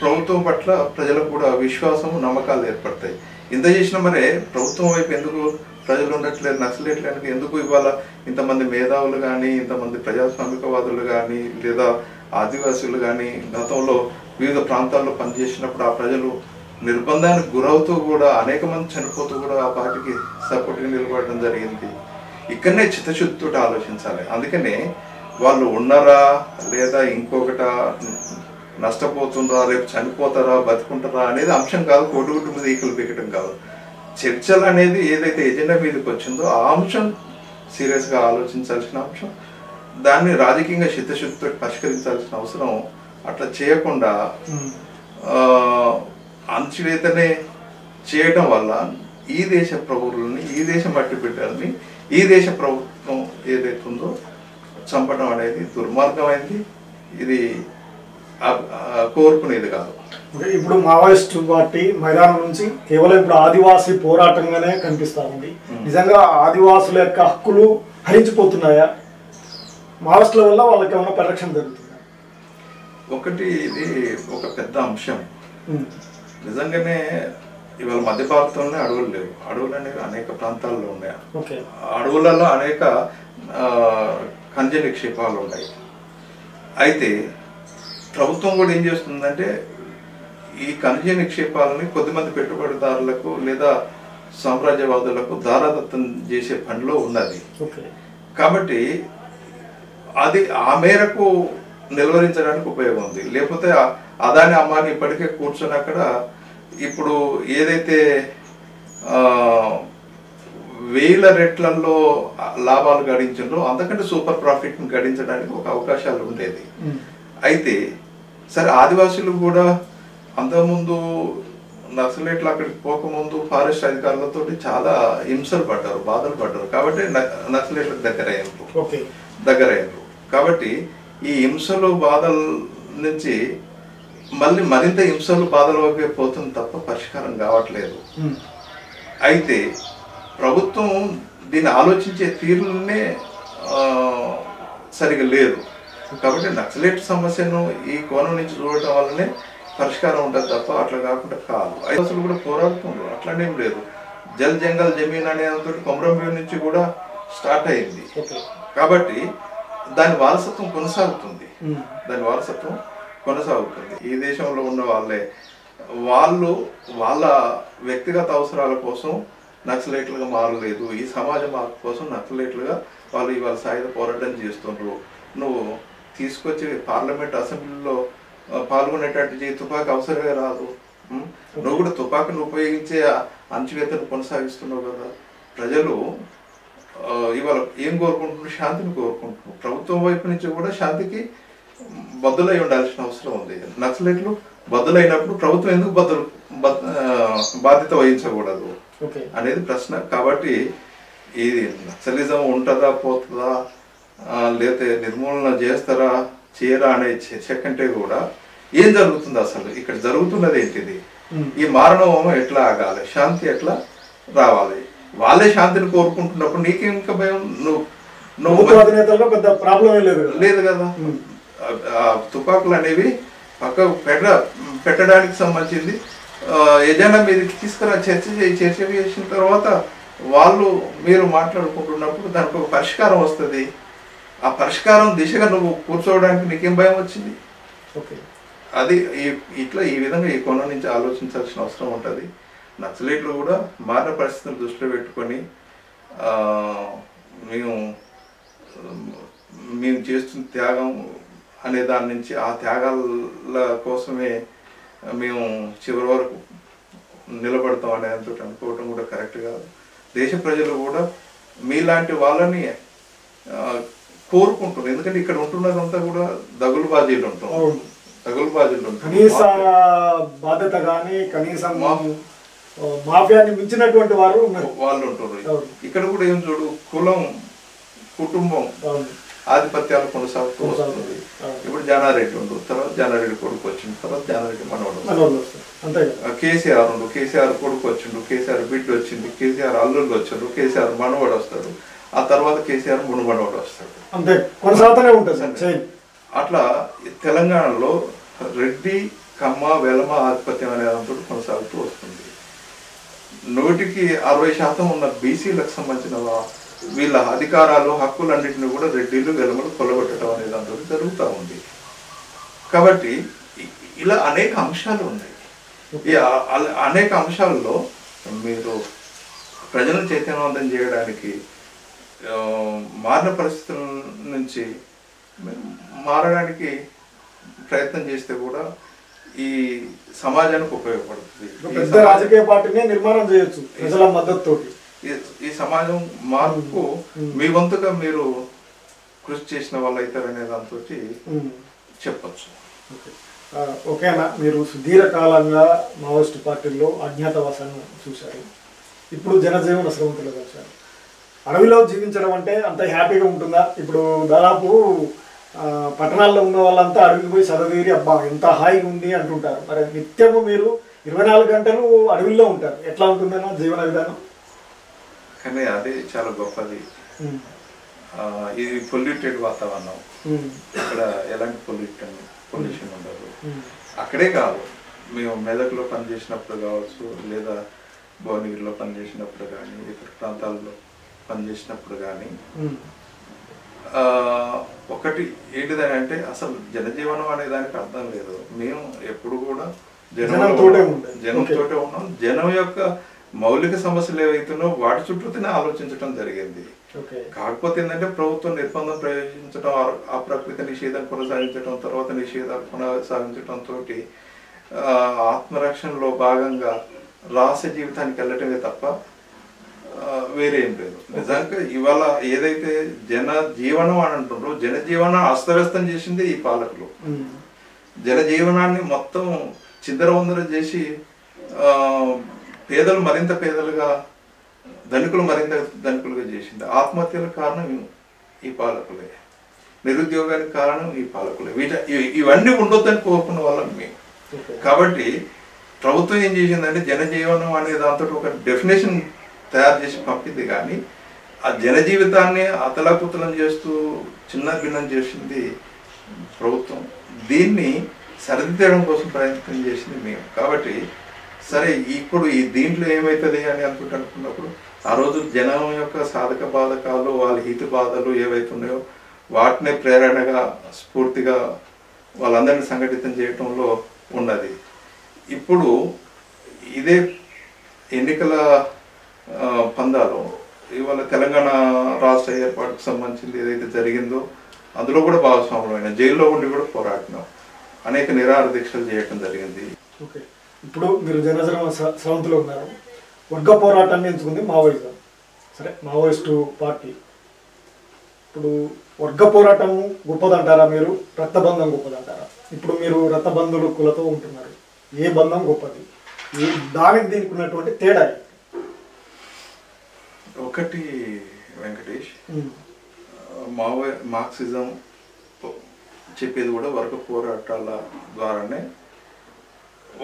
ప్రభుత్వం పట్ల ప్రజలకు కూడా విశ్వాసము నమ్మకాలు ఏర్పడతాయి. ఇంత చేసినా మరే ప్రభుత్వం వైపు ఎందుకు ప్రజలు ఉండట్లేదు, నక్సలైట్లకు ఎందుకు ఇవాళ ఇంతమంది మేధావులు కానీ ఇంతమంది ప్రజాస్వామికవాదులు కానీ లేదా ఆదివాసులు కానీ గతంలో వివిధ ప్రాంతాల్లో పనిచేసినప్పుడు ఆ ప్రజలు నిర్బంధానికి గురవుతూ కూడా అనేక మంది చనిపోతూ కూడా ఆ పార్టీకి సపోర్ట్గా నిలబడడం జరిగింది. ఇక్కడనే చిత్తశుద్ధితో ఆలోచించాలి. అందుకనే వాళ్ళు ఉన్నారా లేదా ఇంకొకట నష్టపోతుందా రేపు చనిపోతారా బతుకుంటారా అనేది అంశం కాదు. కోడిగుడ్డు మీద ఈకలు పీకటం కాదు. చర్చలు అనేది ఏదైతే ఎజెండా మీదకి వచ్చిందో ఆ అంశం సీరియస్గా ఆలోచించాల్సిన అంశం. దాన్ని రాజకీయంగా చిత్తశుద్ధితో పరిష్కరించాల్సిన అవసరం. అట్లా చేయకుండా అంచువేతనే చేయటం వల్ల ఈ దేశ ప్రభువులని ఈ దేశ మట్టి బిడ్డల్ని ఈ దేశ ప్రభుత్వం ఏదైతుందో చంపడం అనేది దుర్మార్గమైంది. ఇది కోరుకునేది కాదు. ఇప్పుడు మావోయిస్టు పార్టీ మైదానం నుంచి కేవలం ఇప్పుడు ఆదివాసీ పోరాటంగానే కనిపిస్తా ఉంది. నిజంగా ఆదివాసుల యొక్క హక్కులు హరించిపోతున్నాయా? మావోయిస్టుల వల్ల వాళ్ళకి ఏమైనా పరిరక్షణ జరుగుతుందా? ఒకటి ఇది ఒక పెద్ద అంశం. నిజంగానే ఇవాళ మధ్య భారతంలోనే అడవులు లేవు. అడవులు అనేవి అనేక ప్రాంతాల్లో ఉన్నాయి. అడవులలో అనేక ఖనిజ నిక్షేపాలు ఉన్నాయి. అయితే ప్రభుత్వం కూడా ఏం చేస్తుందంటే ఈ ఖనిజ నిక్షేపాలని కొద్దిమంది పెట్టుబడిదారులకు లేదా సామ్రాజ్యవాదులకు దారాదత్తం చేసే పనిలో ఉన్నది. కాబట్టి అది ఆ మేరకు నిలువరించడానికి ఉపయోగం ఉంది. లేకపోతే అదాని అమ్మాని ఇప్పటికే కూర్చొని అక్కడ ఇప్పుడు ఏదైతే 1000 రెట్లలో లాభాలు గడించిందో అంతకంటే సూపర్ ప్రాఫిట్ గడించడానికి ఒక అవకాశాలు ఉండేది. అయితే సరే ఆదివాసులు కూడా అంతకుముందు నక్సలైట్లు అక్కడికి పోకముందు ఫారెస్ట్ అధికారులతో చాలా హింసలు పడ్డారు, బాధలు పడ్డారు. కాబట్టి నక్సలైట్లకు దగ్గర అయ్యారు. కాబట్టి ఈ హింసలు బాధల నుంచి మళ్ళీ మరింత హింసలు బాధల వైపే పోతుంది తప్ప పరిష్కారం కావట్లేదు. అయితే ప్రభుత్వం దీన్ని ఆలోచించే తీరులనే సరిగా లేదు. కాబట్టి నక్సలైట్ సమస్యను ఈ కోణం నుంచి చూడటం వల్లనే పరిష్కారం ఉంటుంది తప్ప అట్లా కాకుండా కాదు. అసలు కూడా పోరాడుతున్నారు, అట్లానేం లేదు. జల్ జంగల్ జమీన్ అనే కొమరంభీం నుంచి కూడా స్టార్ట్ అయింది. కాబట్టి దాని వారసత్వం కొనసాగుతుంది. ఈ దేశంలో ఉన్న వాళ్ళు వాళ్ళ వ్యక్తిగత అవసరాల కోసం నక్సలైట్లుగా మారలేదు. ఈ సమాజ మార్పు కోసం నక్సలైట్లుగా వాళ్ళు ఇవాళ సాయుధ పోరాటం చేస్తున్నారు. నువ్వు తీసుకొచ్చి పార్లమెంట్ అసెంబ్లీలో పాల్గొనేటట్టు చేయి, తుపాకీ అవసరమే రాదు. నువ్వు కూడా తుపాకీని ఉపయోగించే అణచివేతను కొనసాగిస్తున్నావు కదా. ప్రజలు ఇవాళ ఏం కోరుకుంటున్నారు? శాంతిని కోరుకుంటున్నారు. ప్రభుత్వం వైపు నుంచి కూడా శాంతికి బద్దులై ఉండాల్సిన అవసరం ఉంది. నక్సలైట్లు బద్దులైనప్పుడు ప్రభుత్వం ఎందుకు బాధ్యత వహించకూడదు అనేది ప్రశ్న. కాబట్టి ఇది నక్సలిజం ఉంటుందా పోతుందా లేకపోతే నిర్మూలన చేస్తారా చేయరా అనే చర్చ కంటే కూడా ఏం జరుగుతుంది, అసలు ఇక్కడ జరుగుతున్నది ఏంటిది, ఈ మారణహోమం ఎట్లా ఆగాలి, శాంతి ఎట్లా రావాలి? వాళ్ళే శాంతిని కోరుకుంటున్నప్పుడు నీకేం ఇంకా భయం? నువ్వు పెద్ద ప్రాబ్లం లేదు కదా. తుపాకులు అనేవి పక్క పెట్టడానికి సంబంధించింది ఎజెండా మీదకి తీసుకురా, చర్చ చేసిన తర్వాత మీరు మాట్లాడుకుంటున్నప్పుడు దానికి ఒక పరిష్కారం వస్తుంది. ఆ పరిష్కారం దిశగా నువ్వు కూర్చోవడానికి నీకేం భయం వచ్చింది? అది ఇట్లా ఈ విధంగా ఈ కోణం నుంచి ఆలోచించాల్సిన అవసరం ఉంటుంది. నక్సలైట్లు కూడా మారిన పరిస్థితులను దృష్టిలో పెట్టుకొని మేము చేస్తున్న త్యాగం అనే దాని నుంచి ఆ త్యాగాల కోసమే మేము చివరి వరకు నిలబడతాం అనే దాంతో అనుకోవటం కూడా కరెక్ట్ కాదు. దేశ ప్రజలు కూడా మీలాంటి వాళ్ళని కోరుకుంటున్నారు. ఎందుకంటే ఇక్కడ ఉంటున్నదంతా కూడా దగులుబాజీలు ఉంటాం, దగులుబాజీలు ఉంటాం. కనీస బాధ్యత కానీ కనీసం మాఫియాని మించినటువంటి వాళ్ళు ఉంటున్నారు. ఇక్కడ కూడా ఏం చూడు, కులం కుటుంబం ఆధిపత్యాలు కొనసాగుతూ వస్తుంది. ఇప్పుడు జానారెడ్డి ఉండు, తర్వాత జానారెడ్డి కొడుకు వచ్చిండు, తర్వాత జానారెడ్డి మనవడు, కేసీఆర్ ఉండు, కేసీఆర్ కొడుకు వచ్చిండు, కేసీఆర్ బిడ్డ వచ్చింది, కేసీఆర్ అల్లుళ్ళు వచ్చిండు, కేసీఆర్ మనవడు వస్తాడు, ఆ తర్వాత కేసీఆర్ మునుమనవడు వస్తాడు, అంతే కొనసాగుతూనే ఉంటుంది. అట్లా తెలంగాణలో రెడ్డి కమ్మ వెలమ ఆధిపత్యం అనే దాంతో కొనసాగుతూ వస్తుంది. 160% ఉన్న బీసీలకు సంబంధించిన వీళ్ళ అధికారాలు హక్కులన్నింటినీ కూడా రెడ్డిలు వెలమలు కొల్లగొట్టడం అనే దాంతో జరుగుతూ ఉంది. కాబట్టి ఇలా అనేక అంశాలు ఉన్నాయి. ఈ అనేక అంశాల్లో మీరు ప్రజలను చైతన్యవంతం చేయడానికి మారిన పరిస్థితుల నుంచి మారడానికి ప్రయత్నం చేస్తే కూడా ఈ సమాజానికి ఉపయోగపడుతుంది. పెద్ద రాజకీయ పార్టీనే నిర్మాణం చేయొచ్చు ప్రజల మద్దతుతోటి. ఈ సమాజం మార్పు మీ వంతుగా మీరు కృషి చేసిన వాళ్ళు అవుతారనే దాంతో చెప్పచ్చు. ఓకేనా, మీరు సుదీర్ఘకాలంగా మావోయిస్టు పార్టీల్లో అజ్ఞాతవాసాన్ని చూశారు, ఇప్పుడు జనజీవన స్రవంతిలో చూశారు. అడవిలో జీవించడం అంటే అంత హ్యాపీగా ఉంటుందా? ఇప్పుడు దాదాపు పట్టణాల్లో ఉన్న వాళ్ళంతా అడవికి పోయి చదవీరి అబ్బా ఎంత హాయిగా ఉంది అంటుంటారు. మరి నిత్యము మీరు 24 గంటలు అడవిలో ఉంటారు, ఎట్లా ఉంటుందన్నా జీవన విధానం? కానీ అది చాలా గొప్పది. ఇది పొల్యూటెడ్ వాతావరణం, ఇక్కడ ఎలాంటి పొల్యూషన్ ఉండదు. అక్కడే కాదు, మేము మెదక్లో పనిచేసినప్పుడు కావచ్చు, లేదా భువనగిరిలో పనిచేసినప్పుడు కానీ, ఇతర ప్రాంతాల్లో పనిచేసినప్పుడు కానీ ఒకటి ఏంటిదని అంటే అసలు జనజీవనం అనే దానికి అర్థం లేదు. మేము ఎప్పుడు కూడా జనంతోటే ఉన్నాం. జనం యొక్క మౌలిక సమస్యలు ఏవైతున్నాయో వాటి చుట్టూనే ఆలోచించడం జరిగింది. కాకపోతే ఏంటంటే ప్రభుత్వం నిర్బంధం ప్రయోగించడం, ఆ ప్రకృతి నిషేధం కొనసాగించడం, తర్వాత నిషేధాలు కొనసాగించడంతో ఆత్మరక్షణలో భాగంగా రహస్య జీవితానికి వెళ్ళటమే తప్ప వేరే ఏం లేదు. నిజంగా ఇవాళ ఏదైతే జనజీవనం అని అంటుండ్రో, జనజీవనం అస్తవ్యస్తం చేసింది ఈ పాలకులు. జనజీవనాన్ని మొత్తం చిందరవందర చేసి పేదలు మరింత పేదలుగా, ధనికులు మరింత ధనికులుగా చేసింది. ఆత్మహత్యలకు కారణం ఈ పాలకులే, నిరుద్యోగానికి కారణం ఈ పాలకులే. ఇవన్నీ ఉండొద్దని కోరుకున్న వాళ్ళం మేము. కాబట్టి ప్రభుత్వం ఏం చేసిందంటే జనజీవనం అనే దాంతో ఒక డెఫినేషన్ తయారు చేసి పంపింది. కానీ ఆ జనజీవితాన్ని అతలాకుతలం చేస్తూ చిన్న భిన్నం చేసింది ప్రభుత్వం. దీన్ని సరిదిద్దడం కోసం ప్రయత్నం చేసింది మేము. కాబట్టి సరే ఇప్పుడు ఈ దీంట్లో ఏమవుతుంది అని అనుకున్నప్పుడు ఆ రోజు జనం యొక్క సాధక బాధకాలు, వాళ్ళ హితు బాధలు ఏవైతున్నాయో వాటినే ప్రేరణగా స్ఫూర్తిగా వాళ్ళందరినీ సంఘటితం చేయటంలో ఉన్నది. ఇప్పుడు ఇదే ఎన్నికల పందాలు ఇవాళ తెలంగాణ రాష్ట్ర ఏర్పాటుకు సంబంధించింది ఏదైతే జరిగిందో అందులో కూడా భాగస్వాములమైన, జైల్లో ఉండి కూడా పోరాడినాం, అనేక నిరాహార దీక్షలు చేయటం జరిగింది. ఓకే, ఇప్పుడు మీరు జనజీవన స్రవంతిలో ఉన్నారు, వర్గ పోరాటాన్ని ఎంచుకుంది మావోయిజం. సరే, మావోయిస్టు పార్టీ. ఇప్పుడు వర్గ పోరాటం గొప్పదంటారా, మీరు రక్తబంధం గొప్పదంటారా? ఇప్పుడు మీరు రక్తబంధువులు కులతో ఉంటున్నారు, ఏ బంధం గొప్పది? దానికి దీనికి ఉన్నటువంటి తేడా ఒకటి వెంకటేష్, మార్క్సిజం చెప్పేది కూడా వర్గ పోరాటాల ద్వారానే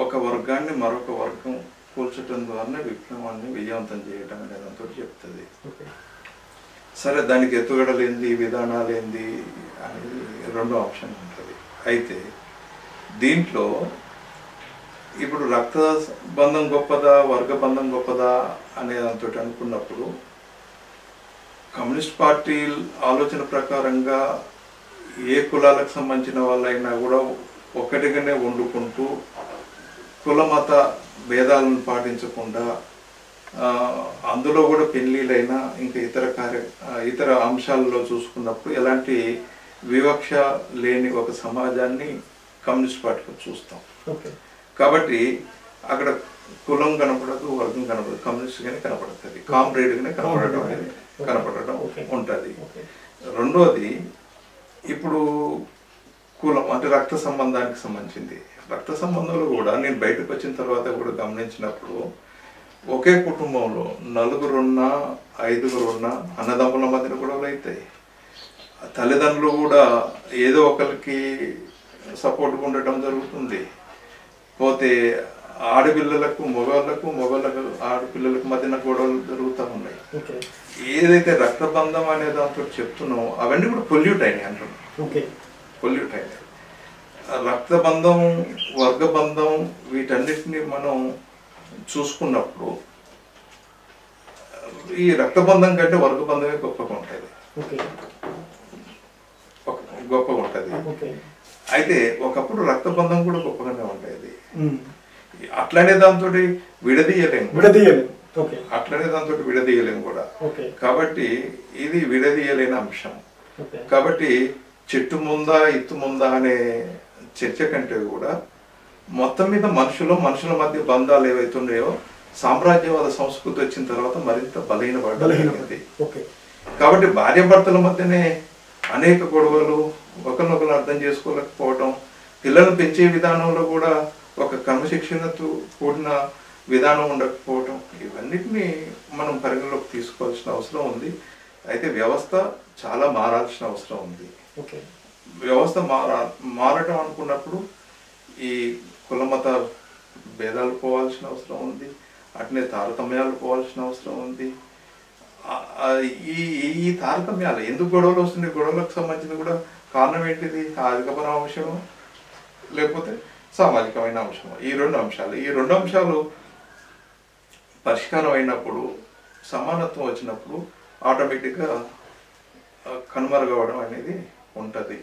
ఒక వర్గాన్ని మరొక వర్గం కూల్చడం ద్వారానే విప్లవాన్ని విజయవంతం చేయటం అనేది అంతా చెప్తుంది. సరే, దానికి ఎత్తుగడలేంది, విధానాలేంది అనేది రెండో ఆప్షన్ ఉంటుంది. అయితే దీంట్లో ఇప్పుడు రక్త బంధం గొప్పదా, వర్గ బంధం గొప్పదా అనే దాంతో అనుకున్నప్పుడు కమ్యూనిస్ట్ పార్టీ ఆలోచన ప్రకారంగా ఏ కులాలకు సంబంధించిన వాళ్ళైనా కూడా ఒక్కటిగానే వండుకుంటూ కుల మత భేదాలను పాటించకుండా, అందులో కూడా పెళ్ళిళ్ళైనా ఇంకా ఇతర అంశాలలో చూసుకున్నప్పుడు ఎలాంటి వివక్ష లేని ఒక సమాజాన్ని కమ్యూనిస్ట్ పార్టీలో చూస్తాం. కాబట్టి అక్కడ కులం కనపడదు, వర్గం కనపడదు, కమ్యూనిస్ట్ గానే కనపడుతుంది, కామ్రేడ్ గానే కనపడటం అనేది కనపడటం ఉంటుంది. రెండోది ఇప్పుడు కులం అంటే రక్త సంబంధానికి సంబంధించింది. రక్త సంబంధంలో కూడా నేను బయటకు వచ్చిన తర్వాత కూడా గమనించినప్పుడు ఒకే కుటుంబంలో 4 ఉన్నా 5 ఉన్నా అన్నదమ్ముల మధ్యన గొడవలు అవుతాయి. తల్లిదండ్రులు కూడా ఏదో ఒకరికి సపోర్ట్గా ఉండటం జరుగుతుంది. పోతే ఆడపిల్లలకు మొగోళ్ళకు ఆడపిల్లలకు మధ్యన గొడవలు జరుగుతూ ఉన్నాయి. ఏదైతే రక్తబంధం అనే దాంతో చెప్తున్నామో అవన్నీ కూడా పొల్యూట్ అయినాయి అంటున్నాం. పొల్యూట్ అయినాయి. రక్తబంధం, వర్గబంధం వీటన్నిటిని మనం చూసుకున్నప్పుడు ఈ రక్తబంధం కంటే వర్గబంధమే గొప్పగా ఉంటుంది. అయితే ఒకప్పుడు రక్తబంధం కూడా గొప్పగానే ఉండేది. అట్లనే దాంతో విడదీయలేము కూడా. కాబట్టి ఇది విడదీయలేని అంశం. కాబట్టి చెట్టు ముందా ఇత్తు ముందా అనే చర్చ కంటే కూడా మొత్తం మీద మనుషుల మధ్య బంధాలు ఏవైతే ఉన్నాయో సామ్రాజ్యవాద సంస్కృతి వచ్చిన తర్వాత మరింత బలహీనపడింది. కాబట్టి భార్యాభర్తల మధ్యనే అనేక గొడవలు, ఒకరినొకరు అర్థం చేసుకోలేకపోవడం, పిల్లలు పెంచే విధానంలో కూడా ఒక క్రమశిక్షణతో కూడిన విధానం ఉండకపోవటం, ఇవన్నిటినీ మనం పరిగణలోకి తీసుకోవాల్సిన అవసరం ఉంది. అయితే వ్యవస్థ చాలా మారాల్సిన అవసరం ఉంది. వ్యవస్థ మారటం అనుకున్నప్పుడు ఈ కులమత భేదాలు పోవాల్సిన అవసరం ఉంది, అట్నే తారతమ్యాలు పోవాల్సిన అవసరం ఉంది. ఈ తారతమ్యాలు ఎందుకు గొడవలు వస్తున్నాయి, గొడవలకు సంబంధించిన కూడా కారణం ఏంటిది? ఆర్థికపరమైన అంశం లేకపోతే సామాజికమైన అంశం. ఈ రెండు అంశాలు పరిష్కారం అయినప్పుడు, సమానత్వం వచ్చినప్పుడు ఆటోమేటిక్గా కనుమరుగవడం అనేది ఉంటుంది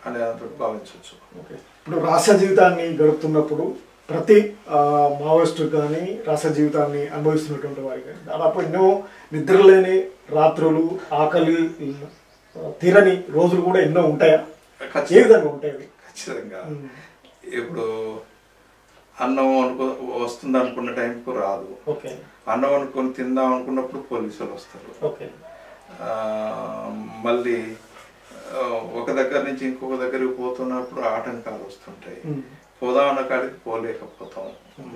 అనే దాంతో భావించవచ్చు. ఇప్పుడు రాష్ట్ర జీవితాన్ని గడుపుతున్నప్పుడు ప్రతి మావోయిస్టు కానీ రాష్ట్ర జీవితాన్ని అనుభవిస్తున్నటువంటి వారికి కానీ దాదాపు ఎన్నో నిద్రలేని రాత్రులు, ఆకలి తీరని రోజులు కూడా ఎన్నో ఉంటాయా? ఏ విధంగా ఉంటాయి? ఖచ్చితంగా. ఇప్పుడు అన్నం వస్తుంది అనుకున్న టైంకు రాదు. అన్నం అనుకొని తిందాం అనుకున్నప్పుడు పోలీసులు వస్తారు. మళ్ళీ ఒక దగ్గర నుంచి ఇంకొక దగ్గరికి పోతున్నప్పుడు ఆటంకాలు వస్తుంటాయి. పోదామన్న కాడికి పోలేకపోతాం,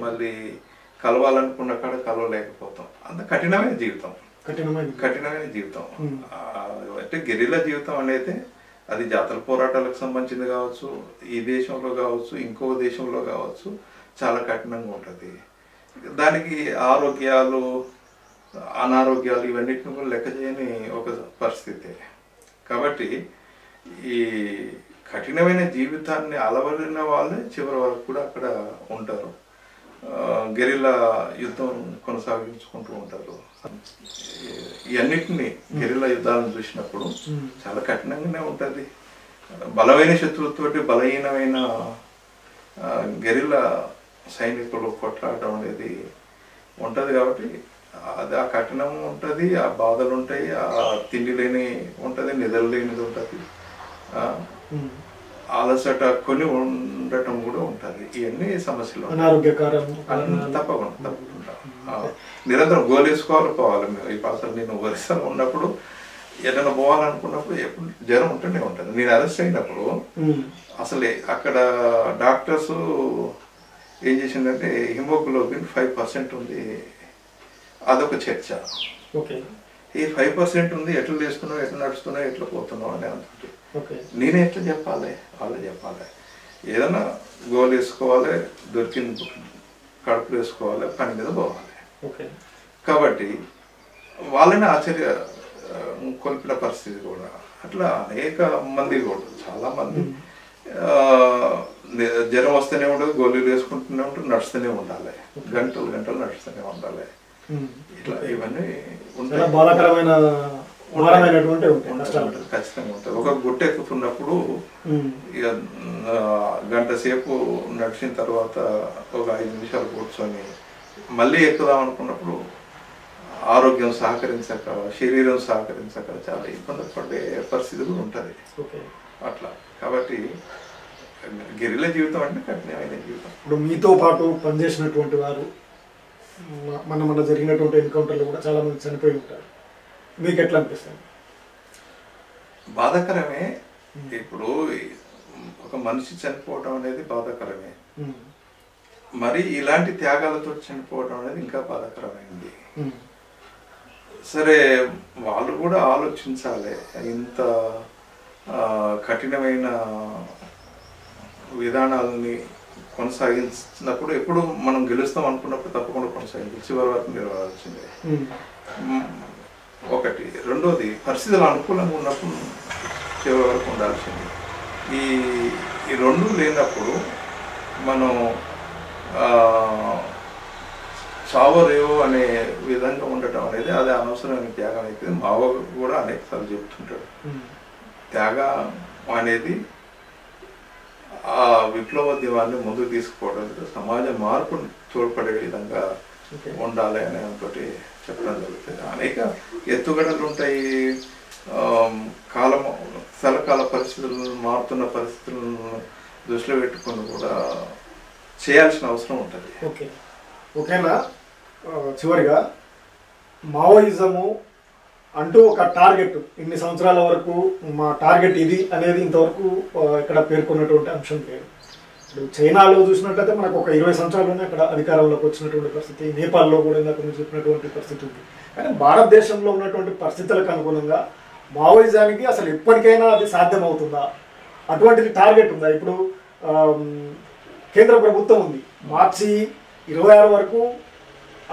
మళ్ళీ కలవాలనుకున్న కాడ కలవలేకపోతాం. అంత కఠినమైన జీవితం. అంటే గెరిల్లా జీవితం అనేది అది జాతర పోరాటాలకు సంబంధించింది కావచ్చు, ఈ దేశంలో కావచ్చు, ఇంకో దేశంలో కావచ్చు, చాలా కఠినంగా ఉంటుంది. దానికి ఆరోగ్యాలు, అనారోగ్యాలు ఇవన్నిటిని కూడా లెక్క చేయని ఒక పరిస్థితి. కాబట్టి ఈ కఠినమైన జీవితాన్ని అలవడిన వాళ్ళే చివరి వరకు కూడా అక్కడ ఉంటారు. గెరిల్లా యుద్ధం కొనసాగించుకుంటూ ఉంటారు. ఇవన్నిటిని గెరిల్లా యుద్ధాలను చూసినప్పుడు చాలా కఠినంగానే ఉంటుంది. బలమైన శత్రువుతోటి బలహీనమైన గెరిల్లా సైనికులు కొట్లాడటం అనేది ఉంటుంది. కాబట్టి అది ఆ కఠినం ఉంటుంది, ఆ బాధలు ఉంటాయి, ఆ తిండి లేని ఉంటుంది, నిద్ర లేనిది ఉంటుంది, అలసట కొన్ని ఉండటం కూడా ఉంటుంది. ఇవన్నీ సమస్యలు తప్పకుండా నిరంతరం పోవాలి. ఇప్పుడు అసలు నేను ఒరిస్సాలో ఉన్నప్పుడు ఏదైనా పోవాలనుకున్నప్పుడు ఎప్పుడు జ్వరం ఉంటూనే ఉంటుంది. నేను అరెస్ట్ అయినప్పుడు అసలు అక్కడ డాక్టర్స్ ఏం చేసిందంటే హిమోగ్లోబిన్ 5% ఉంది, అదొక చర్చ. ఈ 5% ఉంది, ఎట్లా చేస్తున్నావు, ఎట్లా నడుస్తున్నావు, ఎట్లా పోతున్నావు అని అంటుంటే నేనే ఎట్లా చెప్పాలి, వాళ్ళు చెప్పాలి. ఏదైనా గోలు వేసుకోవాలి, దొరికిన కడుపులు వేసుకోవాలి, పని మీద పోవాలి. కాబట్టి వాళ్ళని ఆశ్చర్య కొలిపిన పరిస్థితి కూడా అట్లా అనేక మంది కూడా చాలా మంది జ్వరం వస్తూనే ఉండదు, గోళీలు వేసుకుంటూనే ఉంటారు, నడుస్తూనే ఉండాలి, గంటలు నడుస్తూనే ఉండాలి. ఇట్లా ఇవన్నీ ఉంటాయి, ఖచ్చితంగా ఉంటాయి. ఒక గుట్ట ఎక్కుతున్నప్పుడు ఇక గంట సేపు నడిచిన తర్వాత ఒక 5 నిమిషాలు కూర్చొని మళ్ళీ ఎక్కుదాం అనుకున్నప్పుడు ఆరోగ్యం సహకరించక, శరీరం సహకరించక చాలా ఇబ్బంది పడే పరిస్థితి కూడా ఉంటుంది అట్లా. కాబట్టి గెరిల జీవితం అంటే కఠినమైన జీవితం. ఇప్పుడు మీతో పాటు పనిచేసినటువంటి వారు మన జరిగినటువంటి ఎన్కౌంటర్లో కూడా చాలా మంది చనిపోయి ఉంటారు. మీకు ఎట్లా అనిపిస్తుంది? బాధాకరమే. ఇప్పుడు ఒక మనిషి చనిపోవడం అనేది బాధాకరమే, మరి ఇలాంటి త్యాగాలతో చనిపోవడం అనేది ఇంకా బాధాకరమైంది. సరే, వాళ్ళు కూడా ఆలోచించాలి. ఇంత కఠినమైన విధానాలని కొనసాగించినప్పుడు ఎప్పుడు మనం గెలుస్తాం అనుకున్నప్పుడు తప్పకుండా కొనసాగించాలి, చివరి వరకు నిలవాల్సిందే. ఒకటి. రెండోది, పరిస్థితులు అనుకూలంగా ఉన్నప్పుడు చివరి వరకు ఉండాల్సింది. ఈ రెండు లేనప్పుడు మనం చావో రేవో అనే విధంగా ఉండటం అనేది అది అనవసరమైన త్యాగం అయితే మావ కూడా అనేక సార్లు చెప్తుంటాడు. త్యాగం అనేది ఆ విప్లవోద్యమాన్ని ముందుకు తీసుకోవడానికి సమాజ మార్పును తోడ్పడే విధంగా ఉండాలి అనే దాంతో చెప్పడం జరుగుతుంది. అనేక ఎత్తుగడలు ఉంటాయి. స్థలకాల పరిస్థితులను, మారుతున్న పరిస్థితులను దృష్టిలో పెట్టుకొని కూడా చేయాల్సిన అవసరం ఉంటుంది. ఓకేనా? చివరిగా మావోయిజము అంటూ ఒక టార్గెట్, ఇన్ని సంవత్సరాల వరకు మా టార్గెట్ ఇది అనేది ఇంతవరకు ఇక్కడ పేర్కొన్నటువంటి అంశం లేదు. ఇప్పుడు చైనాలో చూసినట్లయితే మనకు ఒక 20 సంవత్సరాల్లోనే అక్కడ అధికారంలోకి వచ్చినటువంటి పరిస్థితి, నేపాల్లో కూడా ఇందాక మీరు చెప్పినటువంటి పరిస్థితి ఉంది. కానీ భారతదేశంలో ఉన్నటువంటి పరిస్థితులకు అనుగుణంగా మావోయిజానికి అసలు ఎప్పటికైనా అది సాధ్యమవుతుందా? అటువంటిది టార్గెట్ ఉందా? ఇప్పుడు కేంద్ర ప్రభుత్వం ఉంది, మార్చి 26 వరకు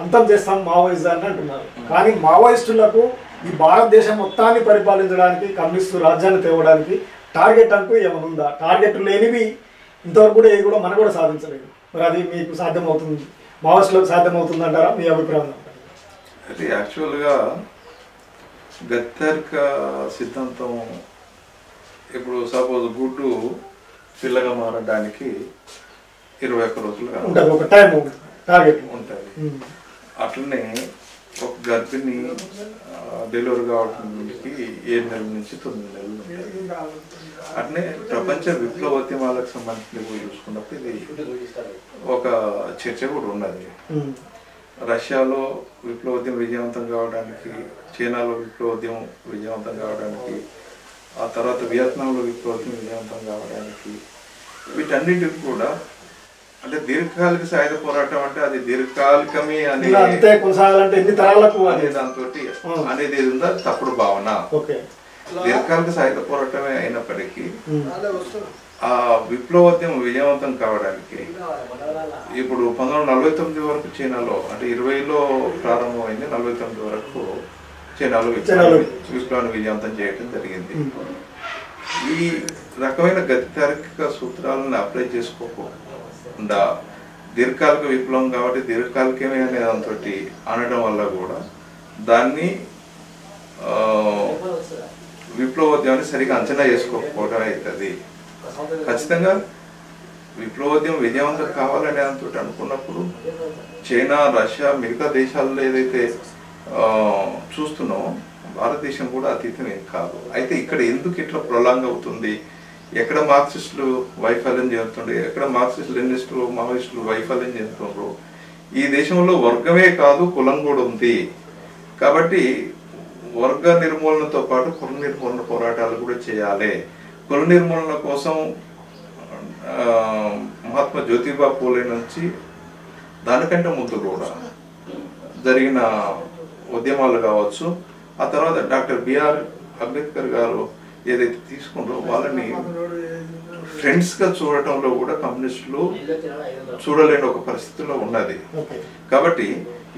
అంతం చేస్తాం మావోయిజాన్ని అంటున్నారు. కానీ మావోయిస్టులకు ఈ భారతదేశం మొత్తాన్ని పరిపాలించడానికి, కమ్యూనిస్టు రాజ్యాన్ని తేవడానికి టార్గెట్ అంటూ ఏమైనా ఉందా? టార్గెట్ లేనివి ఇంతవరకు కూడా ఏది కూడా మనం కూడా సాధించలేదు. మరి అది మీకు సాధ్యమవుతుంది, మావోయిస్టులకు సాధ్యమవుతుంది అంటారా? మీ అభిప్రాయం అంటారా? అది యాక్చువల్గా గత్తారిక సిద్ధాంతం. ఇప్పుడు సపోజ్ గుడ్డు పిల్లగా మారడానికి 21 రోజులు ఉంటుంది, ఒక టైం టార్గెట్ ఉంటుంది. అట్లనే ఒక గర్భిణి డెలివరీ కావడానికి 7 నెలల నుంచి 9 నెలలు ఉంటుంది. అట్లనే ప్రపంచ విప్లవోద్యమాలకు సంబంధించి చూసుకున్నప్పుడు ఇది ఒక చర్చ కూడా ఉన్నది. రష్యాలో విప్లవోద్యమం విజయవంతం కావడానికి, చైనాలో విప్లవోద్యమం విజయవంతం కావడానికి, ఆ తర్వాత వియత్నాంలో విప్లవోద్యమం విజయవంతం కావడానికి, వీటన్నిటికి కూడా అంటే దీర్ఘకాలిక సాయుధ పోరాటం అంటే అది దీర్ఘకాలికమే అనే ఎన్ని తరాలకు అనే దాంతో అనేది ఏది ఉందో తప్పుడు భావన. దీర్ఘకాలిక సాయుధ పోరాటమే అయినప్పటికీ ఆ విప్లవోద్యమం విజయవంతం కావడానికి ఇప్పుడు 1949 వరకు చైనాలో, అంటే 20లో ప్రారంభమైంది, 49 వరకు చైనాలో విప్లవాన్ని విజయవంతం చేయడం జరిగింది. ఈ రకమైన గతితార్కిక సూత్రాలను అప్లై చేసుకోకుండా దీర్ఘకాలిక విప్లవం కాబట్టి దీర్ఘకాలికమే అనే దాంతో అనడం వల్ల కూడా దాన్ని విప్లవోద్యమాన్ని సరిగా అంచనా చేసుకోకపోవడం అవుతుంది. ఖచ్చితంగా విప్లవోద్యమం విజయవంతం కావాలనే దాంతో అనుకున్నప్పుడు చైనా, రష్యా, మిగతా దేశాల్లో ఏదైతే చూస్తున్నామో భారతదేశం కూడా అతీతం ఏం కాదు. అయితే ఇక్కడ ఎందుకు ఇట్లా ప్రొలాంగ్ అవుతుంది, ఎక్కడ మార్క్సిస్టులు వైఫల్యం చెందుతుండే, ఎక్కడ మార్క్సిస్ట్ లెనినిస్టులు మావోయిస్టులు వైఫల్యం చెందుతుండ్రు. ఈ దేశంలో వర్గమే కాదు కులం కూడా ఉంది. కాబట్టి వర్గ నిర్మూలనతో పాటు కుల నిర్మూలన పోరాటాలు కూడా చేయాలి. కుల నిర్మూలన కోసం మహాత్మా జ్యోతిబా పూలే నుంచి దానికంటే ముందు కూడా జరిగిన ఉద్యమాలు కావచ్చు, ఆ తర్వాత డాక్టర్ బిఆర్ అంబేద్కర్ గారు ఏదైతే తీసుకుంటారో వాళ్ళని ఫ్రెండ్స్గా చూడటంలో కూడా కమ్యూనిస్టులు చూడలేని ఒక పరిస్థితిలో ఉన్నది. కాబట్టి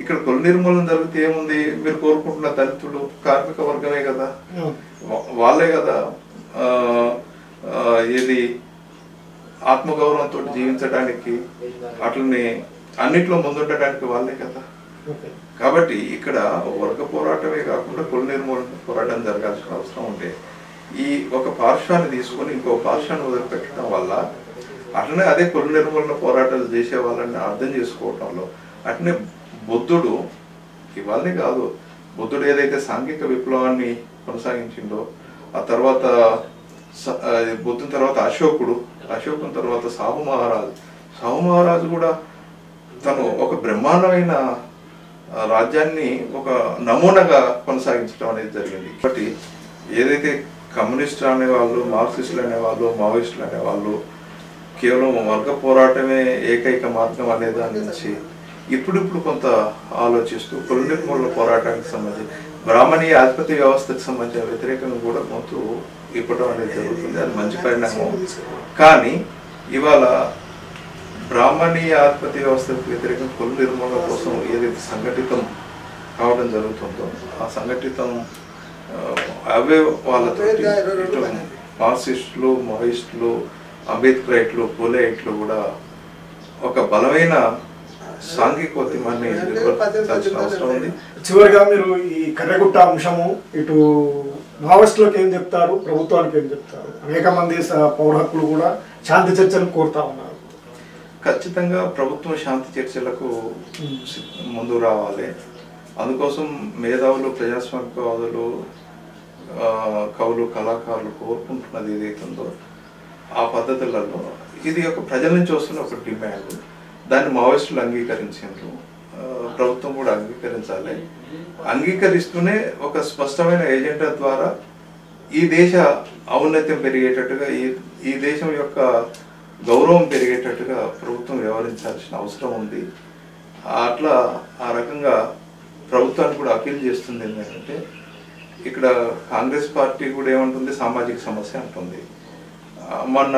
ఇక్కడ కుల నిర్మూలన జరిగితే ఏముంది, మీరు కోరుకుంటున్న దళితులు కార్మిక వర్గమే కదా, వాళ్ళే కదా ఏది ఆత్మగౌరవంతో జీవించడానికి, అట్లనే అన్నిట్లో ముందుండటానికి వాళ్ళే కదా. కాబట్టి ఇక్కడ వర్గ పోరాటమే కాకుండా కుల నిర్మూలన పోరాటం జరగాల్సిన అవసరం ఉంటే ఈ ఒక పార్శ్వాన్ని తీసుకొని ఇంకో పార్శ్వాన్ని వదిలిపెట్టడం వల్ల, అట్లనే అదే కుల నిర్మూలన పోరాటాలు చేసే వాళ్ళని అర్థం చేసుకోవటంలో, అట్లనే బుద్ధుడు ఇవాళనే కాదు, బుద్ధుడు ఏదైతే సాంఘిక విప్లవాన్ని కొనసాగించిండో, ఆ తర్వాత బుద్ధుని తర్వాత అశోకుడు అశోకం తర్వాత సాహు మహారాజు కూడా తను ఒక బ్రహ్మాండమైన రాజ్యాన్ని ఒక నమూనాగా కొనసాగించడం అనేది జరిగింది. కాబట్టి ఏదైతే కమ్యూనిస్టులు అనేవాళ్ళు, మార్క్సిస్టులు అనేవాళ్ళు, మావోయిస్టులు అనేవాళ్ళు కేవలం వర్గ పోరాటమే ఏకైక మార్గం అనే దాని నుంచి ఇప్పుడిప్పుడు కొంత ఆలోచిస్తూ కుల నిర్మూలన పోరాటానికి సంబంధించి బ్రాహ్మణీయ ఆధిపత్య వ్యవస్థకు సంబంధించిన వ్యతిరేకంగా కూడా కొంత ఇవ్వడం అనేది జరుగుతుంది. అది మంచి పరిణామం. కానీ ఇవాళ బ్రాహ్మణీయ ఆధిపత్య వ్యవస్థకు వ్యతిరేకంగా కుల నిర్మూలన కోసం ఏదైతే సంఘటితం కావడం జరుగుతుందో ఆ సంఘటితం అవే వాళ్ళతో మార్క్సిస్టులు, మావోయిస్టులు, అంబేద్కరైట్లు, పూలేయిట్లు కూడా ఒక బలమైన సాంఘిక ఉద్యమాన్ని నిర్వహించాల్సిన అవసరం ఉంది. చివరిగా మీరు ఈ కర్రెగుట్ట అంశము ఇటు మావోయిస్టులకు ఏం చెప్తారు, ప్రభుత్వానికి ఏం చెప్తారు? అనేక మంది పౌర హక్కులు కూడా శాంతి చర్చలు కోరుతా ఉన్నారు. ఖచ్చితంగా ప్రభుత్వం శాంతి చర్చలకు ముందు రావాలి. అందుకోసం మేధావులు, ప్రజాస్వామికవాదులు, కవులు, కళాకారులు కోరుకుంటున్నది ఏదైతుందో ఆ పద్ధతులలో ఇది ఒక ప్రజల నుంచి వస్తున్న ఒక డిమాండ్. దాన్ని మావోయిస్టులు అంగీకరించారు, ప్రభుత్వం కూడా అంగీకరించాలి. అంగీకరిస్తూనే ఒక స్పష్టమైన ఏజెండా ద్వారా ఈ దేశ ఔన్నత్యం పెరిగేటట్టుగా, ఈ దేశం యొక్క గౌరవం పెరిగేటట్టుగా ప్రభుత్వం వ్యవహరించాల్సిన అవసరం ఉంది. అట్లా ఆ రకంగా ప్రభుత్వాన్ని కూడా అపీల్ చేస్తుంది. ఏంటంటే ఇక్కడ కాంగ్రెస్ పార్టీ కూడా ఏమంటుంది, సామాజిక సమస్య అంటుంది. మొన్న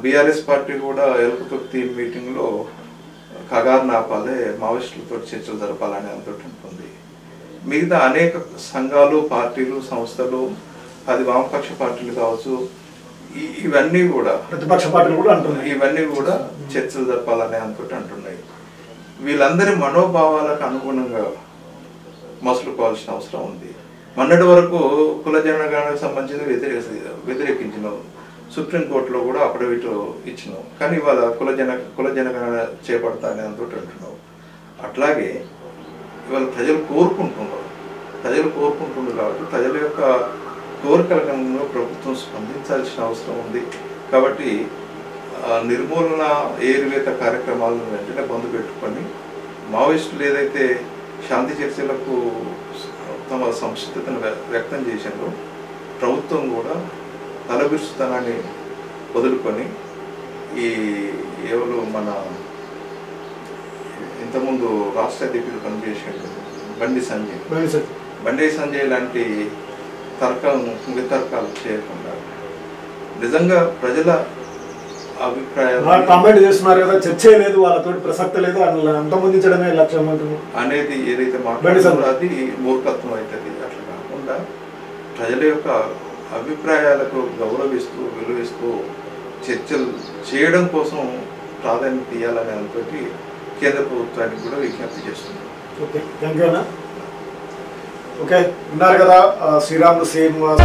బీఆర్ఎస్ పార్టీ కూడా ఎలుకతుర్తి మీటింగ్లో కగారు ఆపాలే, మావోయిస్టులతో చర్చలు జరపాలని అంతటి ఉంటుంది. మిగతా అనేక సంఘాలు, పార్టీలు, సంస్థలు, అది వామపక్ష పార్టీలు కావచ్చు, ఇవన్నీ కూడా ప్రతిపక్ష పార్టీలు కూడా అంటున్నాయి, ఇవన్నీ కూడా చర్చలు జరపాలని అంతటి అంటున్నాయి. వీళ్ళందరి మనోభావాలకు అనుగుణంగా మసులుకోవాల్సిన అవసరం ఉంది. మొన్నటి వరకు కుల జనగణనకు సంబంధించిన వ్యతిరేకించినాం, సుప్రీంకోర్టులో కూడా అఫిడవిట్ ఇచ్చినాం. కానీ ఇవాళ కుల జనగణన చేపడతానే అంతటి అంటున్నావు. అట్లాగే ఇవాళ ప్రజలు కోరుకుంటున్నారు కాబట్టి ప్రజల యొక్క కోరికలను ప్రభుత్వం స్పందించాల్సిన అవసరం ఉంది. కాబట్టి నిర్మూలన, ఏరువేత కార్యక్రమాలను వెంటనే బంద్ పెట్టుకొని మావోయిస్టులు ఏదైతే శాంతి చర్చలకు తమ సంసిద్ధతను వ్యక్తం చేశారో ప్రభుత్వం కూడా తలబిరుసుతనాన్ని వదులుకొని ఈ ఎవరు మన ఇంతకుముందు రాష్ట్ర అధ్యక్షుడు పనిచేసాడు బండి సంజయ్ లాంటి వితర్కాలు చేయకుండా నిజంగా ప్రజల అభిప్రాయాలు కామెంట్ చేస్తున్నారు కదా, చర్చ లేదు, వాళ్ళతో ప్రసక్తి లేదు, అంతమొందించడమే లక్ష్యం అనేది ఏదైతే మాట్లాడుతున్నారో అది మూర్ఖత్వం అవుతుంది. అట్లా కాకుండా ప్రజల యొక్క అభిప్రాయాలకు గౌరవిస్తూ, విలువిస్తూ చర్చలు చేయడం కోసం ప్రాధాన్యత ఇవ్వాలనే అనుకోటి కేంద్ర ప్రభుత్వానికి కూడా విజ్ఞప్తి చేస్తుంది. ఓకే, థ్యాంక్ యూ అన్న. ఓకే, విన్నారు కదా శ్రీరాములు శ్రీనివాస్